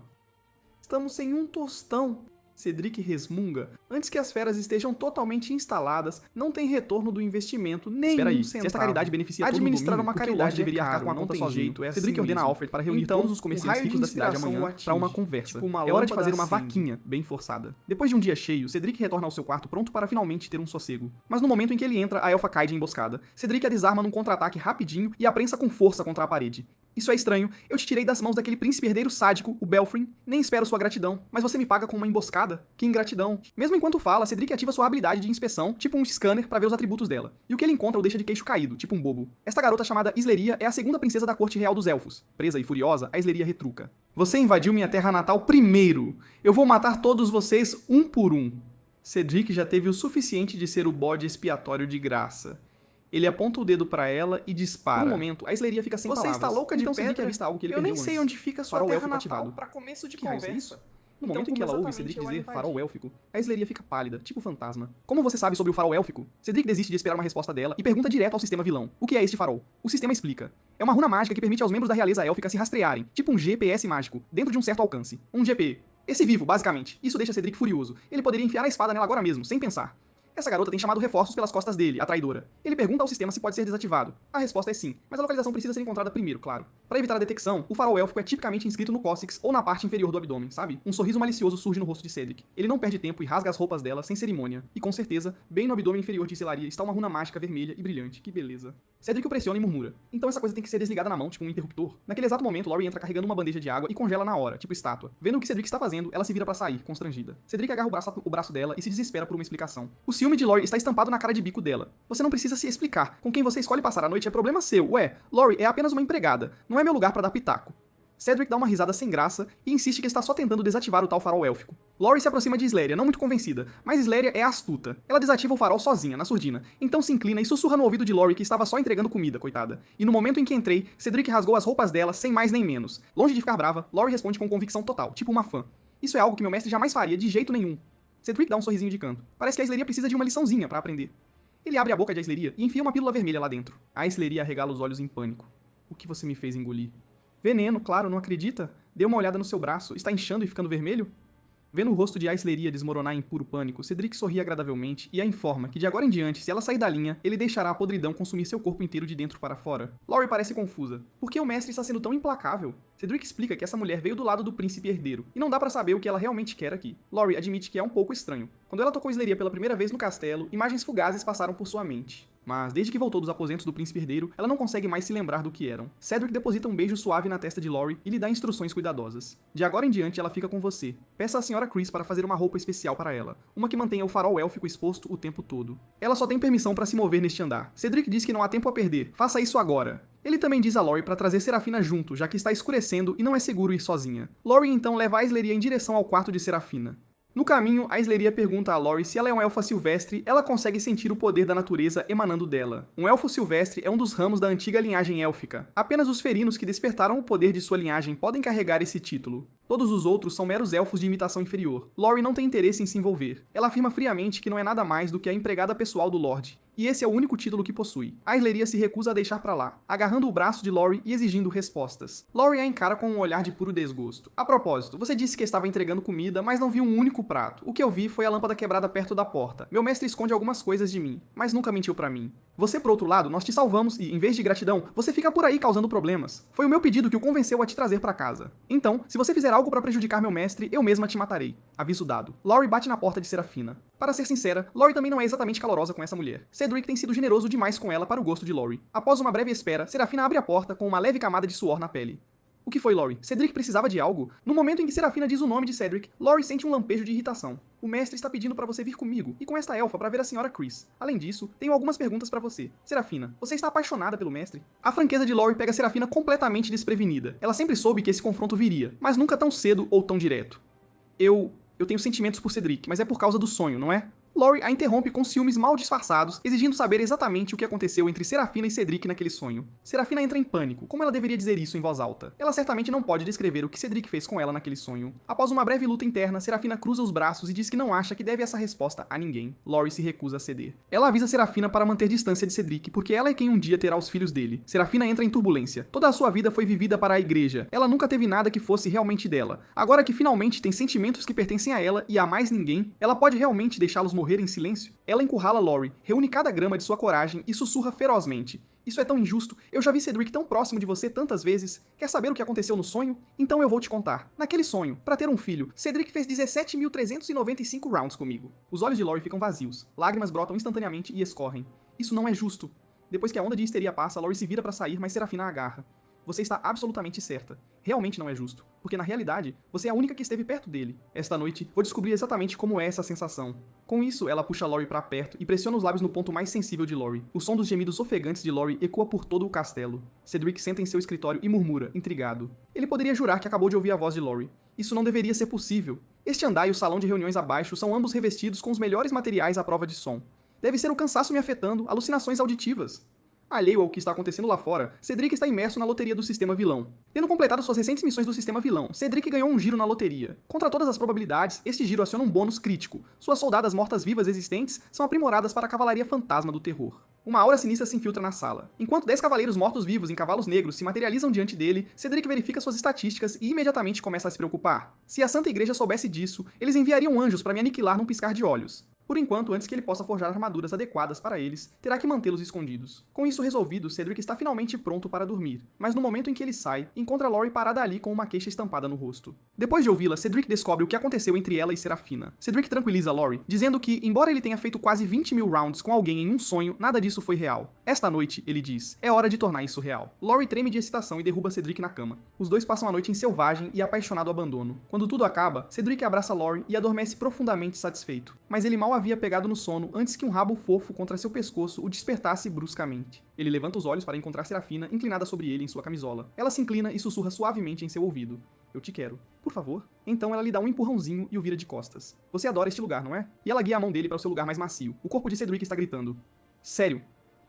Estamos sem um tostão. Cedric resmunga. Antes que as feras estejam totalmente instaladas, não tem retorno do investimento nem um centavo. Se esta caridade beneficia todo mundo, administrar uma caridade deveria arcar com a conta sozinho. Cedric ordena a Alfred para reunir todos os comerciantes ricos da cidade amanhã para uma conversa. É hora de fazer uma vaquinha bem forçada. Depois de um dia cheio, Cedric retorna ao seu quarto pronto para finalmente ter um sossego. Mas no momento em que ele entra, a elfa cai de emboscada. Cedric a desarma num contra-ataque rapidinho e a prensa com força contra a parede. Isso é estranho, eu te tirei das mãos daquele príncipe herdeiro sádico, o Belfrin, nem espero sua gratidão, mas você me paga com uma emboscada? Que ingratidão. Mesmo enquanto fala, Cedric ativa sua habilidade de inspeção, tipo um scanner, pra ver os atributos dela. E o que ele encontra o deixa de queixo caído, tipo um bobo. Esta garota chamada Isleria é a segunda princesa da corte real dos elfos. Presa e furiosa, a Isleria retruca. Você invadiu minha terra natal primeiro. Eu vou matar todos vocês um por um. Cedric já teve o suficiente de ser o bode expiatório de graça. Ele aponta o dedo pra ela e dispara. No momento, a Isleria fica sem palavras. Você está louca de pedra? Avista algo que ele perdeu antes. Eu nem sei onde fica sua terra natal pra começo de conversa. No momento em que ela ouve Cedric dizer farol élfico, a Isleria fica pálida, tipo fantasma. Como você sabe sobre o farol élfico? Cedric desiste de esperar uma resposta dela e pergunta direto ao sistema vilão. O que é este farol? O sistema explica. É uma runa mágica que permite aos membros da realeza élfica se rastrearem, tipo um GPS mágico, dentro de um certo alcance. Um GP. Esse vivo, basicamente. Isso deixa Cedric furioso. Ele poderia enfiar a espada nela agora mesmo, sem pensar. Essa garota tem chamado reforços pelas costas dele, a traidora. Ele pergunta ao sistema se pode ser desativado. A resposta é sim, mas a localização precisa ser encontrada primeiro, claro. Para evitar a detecção, o farol élfico é tipicamente inscrito no cóccix ou na parte inferior do abdômen, sabe? Um sorriso malicioso surge no rosto de Cedric. Ele não perde tempo e rasga as roupas dela sem cerimônia. E com certeza, bem no abdômen inferior de Isleria está uma runa mágica vermelha e brilhante. Que beleza. Cedric o pressiona e murmura. Então essa coisa tem que ser desligada na mão, tipo um interruptor. Naquele exato momento, Lori entra carregando uma bandeja de água e congela na hora, tipo estátua. Vendo o que Cedric está fazendo, ela se vira pra sair, constrangida. Cedric agarra o braço dela e se desespera por uma explicação. O ciúme de Lori está estampado na cara de bico dela. Você não precisa se explicar. Com quem você escolhe passar a noite é problema seu. Ué, Lori é apenas uma empregada. Não é meu lugar pra dar pitaco. Cedric dá uma risada sem graça e insiste que está só tentando desativar o tal farol élfico. Lori se aproxima de Isleria, não muito convencida, mas Isleria é astuta. Ela desativa o farol sozinha, na surdina, então se inclina e sussurra no ouvido de Lori que estava só entregando comida, coitada. E no momento em que entrei, Cedric rasgou as roupas dela sem mais nem menos. Longe de ficar brava, Lori responde com convicção total, tipo uma fã. Isso é algo que meu mestre jamais faria de jeito nenhum. Cedric dá um sorrisinho de canto. Parece que a Isleria precisa de uma liçãozinha pra aprender. Ele abre a boca de Isleria e enfia uma pílula vermelha lá dentro. A Isleria arregala os olhos em pânico. O que você me fez engolir? Veneno, claro, não acredita? Dê uma olhada no seu braço, está inchando e ficando vermelho? Vendo o rosto de Isleria desmoronar em puro pânico, Cedric sorri agradavelmente e a informa que de agora em diante, se ela sair da linha, ele deixará a podridão consumir seu corpo inteiro de dentro para fora. Lori parece confusa. Por que o mestre está sendo tão implacável? Cedric explica que essa mulher veio do lado do príncipe herdeiro, e não dá pra saber o que ela realmente quer aqui. Lori admite que é um pouco estranho. Quando ela tocou Isleria pela primeira vez no castelo, imagens fugazes passaram por sua mente. Mas, desde que voltou dos aposentos do príncipe herdeiro, ela não consegue mais se lembrar do que eram. Cedric deposita um beijo suave na testa de Lori e lhe dá instruções cuidadosas. De agora em diante, ela fica com você. Peça à senhora Chris para fazer uma roupa especial para ela. Uma que mantenha o farol élfico exposto o tempo todo. Ela só tem permissão para se mover neste andar. Cedric diz que não há tempo a perder. Faça isso agora. Ele também diz a Lori para trazer Serafina junto, já que está escurecendo e não é seguro ir sozinha. Lori então leva a Isleria em direção ao quarto de Serafina. No caminho, a Isleria pergunta a Lori se ela é uma elfa silvestre, ela consegue sentir o poder da natureza emanando dela. Um elfo silvestre é um dos ramos da antiga linhagem élfica. Apenas os ferinos que despertaram o poder de sua linhagem podem carregar esse título. Todos os outros são meros elfos de imitação inferior. Lori não tem interesse em se envolver. Ela afirma friamente que não é nada mais do que a empregada pessoal do Lorde. E esse é o único título que possui. A Isleria se recusa a deixar pra lá, agarrando o braço de Lori e exigindo respostas. Lori a encara com um olhar de puro desgosto. A propósito, você disse que estava entregando comida, mas não viu um único prato. O que eu vi foi a lâmpada quebrada perto da porta. Meu mestre esconde algumas coisas de mim, mas nunca mentiu pra mim. Você, por outro lado, nós te salvamos e, em vez de gratidão, você fica por aí causando problemas. Foi o meu pedido que o convenceu a te trazer pra casa. Então, se você fizer algo pra prejudicar meu mestre, eu mesma te matarei. Aviso dado. Lori bate na porta de Serafina. Para ser sincera, Lori também não é exatamente calorosa com essa mulher. Cedric tem sido generoso demais com ela para o gosto de Lori. Após uma breve espera, Serafina abre a porta com uma leve camada de suor na pele. O que foi, Lori? Cedric precisava de algo? No momento em que Serafina diz o nome de Cedric, Lori sente um lampejo de irritação. O mestre está pedindo para você vir comigo, e com esta elfa para ver a senhora Chris. Além disso, tenho algumas perguntas para você. Serafina, você está apaixonada pelo mestre? A franqueza de Lori pega Serafina completamente desprevenida. Ela sempre soube que esse confronto viria, mas nunca tão cedo ou tão direto. Eu tenho sentimentos por Cedric, mas é por causa do sonho, não é? Laurie a interrompe com ciúmes mal disfarçados, exigindo saber exatamente o que aconteceu entre Serafina e Cedric naquele sonho. Serafina entra em pânico. Como ela deveria dizer isso em voz alta? Ela certamente não pode descrever o que Cedric fez com ela naquele sonho. Após uma breve luta interna, Serafina cruza os braços e diz que não acha que deve essa resposta a ninguém. Laurie se recusa a ceder. Ela avisa Serafina para manter distância de Cedric, porque ela é quem um dia terá os filhos dele. Serafina entra em turbulência. Toda a sua vida foi vivida para a igreja. Ela nunca teve nada que fosse realmente dela. Agora que finalmente tem sentimentos que pertencem a ela e a mais ninguém, ela pode realmente deixá-los morrer em silêncio? Ela encurrala Laurie, reúne cada grama de sua coragem e sussurra ferozmente. Isso é tão injusto, eu já vi Cedric tão próximo de você tantas vezes. Quer saber o que aconteceu no sonho? Então eu vou te contar. Naquele sonho, para ter um filho, Cedric fez 17.395 rounds comigo. Os olhos de Laurie ficam vazios, lágrimas brotam instantaneamente e escorrem. Isso não é justo. Depois que a onda de histeria passa, Laurie se vira para sair, mas Serafina a agarra. Você está absolutamente certa. Realmente não é justo. Porque na realidade, você é a única que esteve perto dele. Esta noite, vou descobrir exatamente como é essa sensação. Com isso, ela puxa Laurie para perto e pressiona os lábios no ponto mais sensível de Laurie. O som dos gemidos ofegantes de Laurie ecoa por todo o castelo. Cedric senta em seu escritório e murmura, intrigado. Ele poderia jurar que acabou de ouvir a voz de Laurie. Isso não deveria ser possível. Este andar e o salão de reuniões abaixo são ambos revestidos com os melhores materiais à prova de som. Deve ser o cansaço me afetando, alucinações auditivas. Alheio ao que está acontecendo lá fora, Cedric está imerso na loteria do sistema vilão. Tendo completado suas recentes missões do sistema vilão, Cedric ganhou um giro na loteria. Contra todas as probabilidades, este giro aciona um bônus crítico. Suas soldadas mortas-vivas existentes são aprimoradas para a cavalaria fantasma do terror. Uma aura sinistra se infiltra na sala. Enquanto 10 cavaleiros mortos-vivos em cavalos negros se materializam diante dele, Cedric verifica suas estatísticas e imediatamente começa a se preocupar. Se a Santa Igreja soubesse disso, eles enviariam anjos para me aniquilar num piscar de olhos. Por enquanto, antes que ele possa forjar armaduras adequadas para eles, terá que mantê-los escondidos. Com isso resolvido, Cedric está finalmente pronto para dormir, mas no momento em que ele sai, encontra Laurie parada ali com uma queixa estampada no rosto. Depois de ouvi-la, Cedric descobre o que aconteceu entre ela e Serafina. Cedric tranquiliza Laurie, dizendo que, embora ele tenha feito quase 20.000 rounds com alguém em um sonho, nada disso foi real. Esta noite, ele diz, é hora de tornar isso real. Laurie treme de excitação e derruba Cedric na cama. Os dois passam a noite em selvagem e apaixonado abandono. Quando tudo acaba, Cedric abraça Laurie e adormece profundamente satisfeito. Mas ele mal havia pegado no sono antes que um rabo fofo contra seu pescoço o despertasse bruscamente. Ele levanta os olhos para encontrar Serafina inclinada sobre ele em sua camisola. Ela se inclina e sussurra suavemente em seu ouvido. Eu te quero. Por favor. Então ela lhe dá um empurrãozinho e o vira de costas. Você adora este lugar, não é? E ela guia a mão dele para o seu lugar mais macio. O corpo de Cedric está gritando. Sério.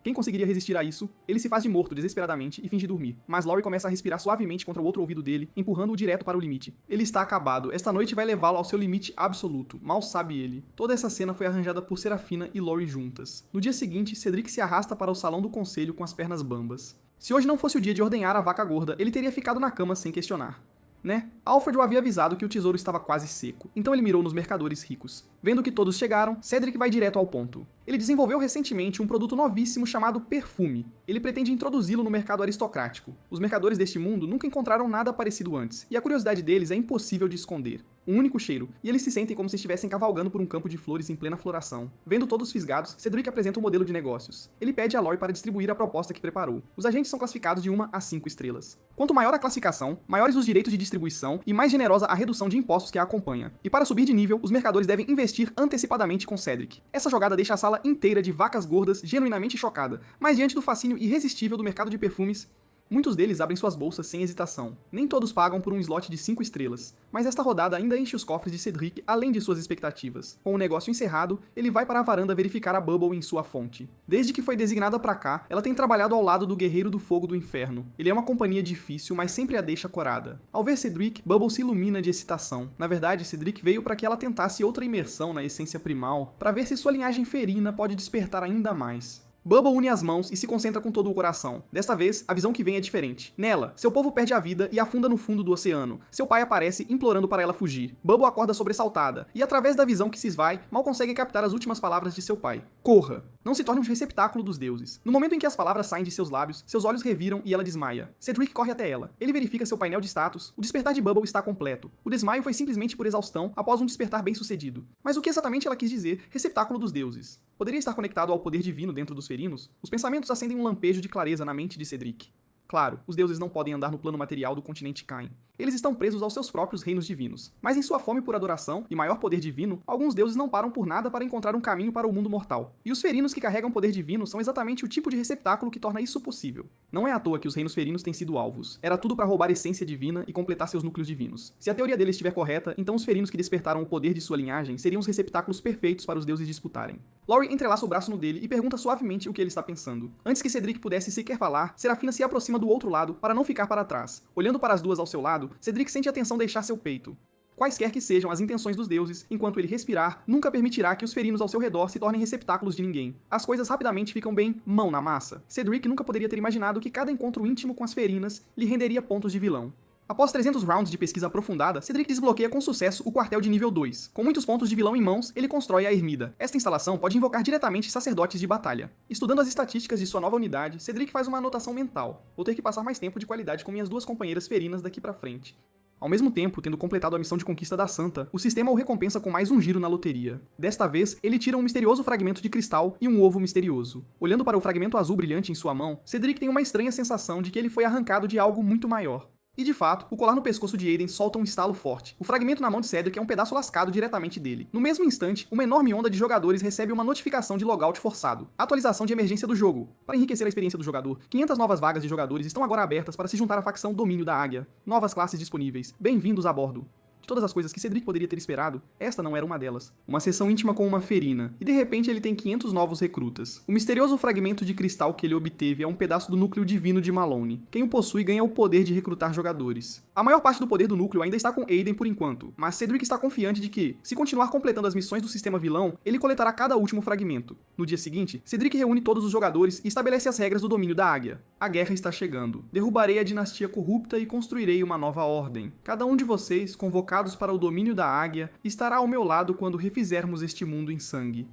Quem conseguiria resistir a isso? Ele se faz de morto desesperadamente e finge dormir, mas Laurie começa a respirar suavemente contra o outro ouvido dele, empurrando-o direto para o limite. Ele está acabado, esta noite vai levá-lo ao seu limite absoluto, mal sabe ele. Toda essa cena foi arranjada por Serafina e Laurie juntas. No dia seguinte, Cedric se arrasta para o salão do conselho com as pernas bambas. Se hoje não fosse o dia de ordenhar a vaca gorda, ele teria ficado na cama sem questionar. Né? Alfred o havia avisado que o tesouro estava quase seco, então ele mirou nos mercadores ricos. Vendo que todos chegaram, Cedric vai direto ao ponto. Ele desenvolveu recentemente um produto novíssimo chamado perfume. Ele pretende introduzi-lo no mercado aristocrático. Os mercadores deste mundo nunca encontraram nada parecido antes, e a curiosidade deles é impossível de esconder. Um único cheiro, e eles se sentem como se estivessem cavalgando por um campo de flores em plena floração. Vendo todos fisgados, Cedric apresenta um modelo de negócios. Ele pede a Laurie para distribuir a proposta que preparou. Os agentes são classificados de 1 a 5 estrelas. Quanto maior a classificação, maiores os direitos de distribuição e mais generosa a redução de impostos que a acompanha. E para subir de nível, os mercadores devem investir antecipadamente com Cedric. Essa jogada deixa a sala inteira de vacas gordas genuinamente chocada, mas diante do fascínio irresistível do mercado de perfumes, muitos deles abrem suas bolsas sem hesitação. Nem todos pagam por um slot de 5 estrelas, mas esta rodada ainda enche os cofres de Cedric além de suas expectativas. Com o negócio encerrado, ele vai para a varanda verificar a Bubble em sua fonte. Desde que foi designada para cá, ela tem trabalhado ao lado do Guerreiro do Fogo do Inferno. Ele é uma companhia difícil, mas sempre a deixa corada. Ao ver Cedric, Bubble se ilumina de excitação. Na verdade, Cedric veio para que ela tentasse outra imersão na essência primal, para ver se sua linhagem ferina pode despertar ainda mais. Bubble une as mãos e se concentra com todo o coração. Desta vez, a visão que vem é diferente. Nela, seu povo perde a vida e afunda no fundo do oceano. Seu pai aparece, implorando para ela fugir. Bubble acorda sobressaltada, e através da visão que se esvai, mal consegue captar as últimas palavras de seu pai. Corra! Não se torne um receptáculo dos deuses. No momento em que as palavras saem de seus lábios, seus olhos reviram e ela desmaia. Cedric corre até ela. Ele verifica seu painel de status. O despertar de Bubble está completo. O desmaio foi simplesmente por exaustão após um despertar bem sucedido. Mas o que exatamente ela quis dizer, receptáculo dos deuses? Poderia estar conectado ao poder divino dentro dos ferinos? Os pensamentos acendem um lampejo de clareza na mente de Cedric. Claro, os deuses não podem andar no plano material do continente Caim. Eles estão presos aos seus próprios reinos divinos. Mas em sua fome por adoração e maior poder divino, alguns deuses não param por nada para encontrar um caminho para o mundo mortal. E os ferinos que carregam poder divino são exatamente o tipo de receptáculo que torna isso possível. Não é à toa que os reinos ferinos têm sido alvos. Era tudo para roubar essência divina e completar seus núcleos divinos. Se a teoria deles estiver correta, então os ferinos que despertaram o poder de sua linhagem seriam os receptáculos perfeitos para os deuses disputarem. Laurie entrelaça o braço no dele e pergunta suavemente o que ele está pensando. Antes que Cedric pudesse sequer falar, Serafina se aproxima do outro lado para não ficar para trás. Olhando para as duas ao seu lado, Cedric sente a tensão deixar seu peito. Quaisquer que sejam as intenções dos deuses, enquanto ele respirar, nunca permitirá que os ferinos ao seu redor se tornem receptáculos de ninguém. As coisas rapidamente ficam bem mão na massa. Cedric nunca poderia ter imaginado que cada encontro íntimo com as ferinas lhe renderia pontos de vilão. Após 300 rounds de pesquisa aprofundada, Cedric desbloqueia com sucesso o quartel de nível 2. Com muitos pontos de vilão em mãos, ele constrói a Ermida. Esta instalação pode invocar diretamente sacerdotes de batalha. Estudando as estatísticas de sua nova unidade, Cedric faz uma anotação mental. Vou ter que passar mais tempo de qualidade com minhas duas companheiras ferinas daqui pra frente. Ao mesmo tempo, tendo completado a missão de conquista da Santa, o sistema o recompensa com mais um giro na loteria. Desta vez, ele tira um misterioso fragmento de cristal e um ovo misterioso. Olhando para o fragmento azul brilhante em sua mão, Cedric tem uma estranha sensação de que ele foi arrancado de algo muito maior. E de fato, o colar no pescoço de Aiden solta um estalo forte. O fragmento na mão de Cedric é um pedaço lascado diretamente dele. No mesmo instante, uma enorme onda de jogadores recebe uma notificação de logout forçado. Atualização de emergência do jogo. Para enriquecer a experiência do jogador, 500 novas vagas de jogadores estão agora abertas para se juntar à facção Domínio da Águia. Novas classes disponíveis. Bem-vindos a bordo. De todas as coisas que Cedric poderia ter esperado, esta não era uma delas. Uma sessão íntima com uma ferina, e de repente ele tem 500 novos recrutas. O misterioso fragmento de cristal que ele obteve é um pedaço do núcleo divino de Malone. Quem o possui ganha o poder de recrutar jogadores. A maior parte do poder do núcleo ainda está com Aiden por enquanto, mas Cedric está confiante de que, se continuar completando as missões do sistema vilão, ele coletará cada último fragmento. No dia seguinte, Cedric reúne todos os jogadores e estabelece as regras do domínio da Águia. A guerra está chegando. Derrubarei a dinastia corrupta e construirei uma nova ordem. Cada um de vocês, convocados para o domínio da Águia, estará ao meu lado quando refizermos este mundo em sangue.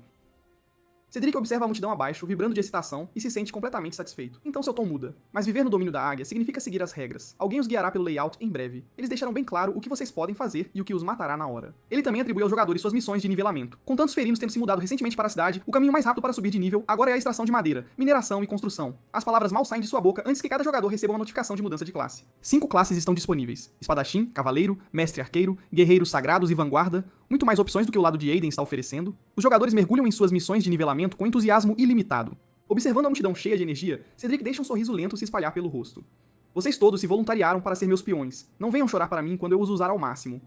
Cedric observa a multidão abaixo, vibrando de excitação, e se sente completamente satisfeito. Então seu tom muda. Mas viver no domínio da Águia significa seguir as regras. Alguém os guiará pelo layout em breve. Eles deixaram bem claro o que vocês podem fazer e o que os matará na hora. Ele também atribui aos jogadores suas missões de nivelamento. Com tantos ferinos tendo se mudado recentemente para a cidade, o caminho mais rápido para subir de nível agora é a extração de madeira, mineração e construção. As palavras mal saem de sua boca antes que cada jogador receba uma notificação de mudança de classe. 5 classes estão disponíveis: espadachim, cavaleiro, mestre arqueiro, guerreiros sagrados e vanguarda. Muito mais opções do que o lado de Aiden está oferecendo. Os jogadores mergulham em suas missões de nivelamento com entusiasmo ilimitado. Observando a multidão cheia de energia, Cedric deixa um sorriso lento se espalhar pelo rosto. Vocês todos se voluntariaram para ser meus peões. Não venham chorar para mim quando eu os usar ao máximo.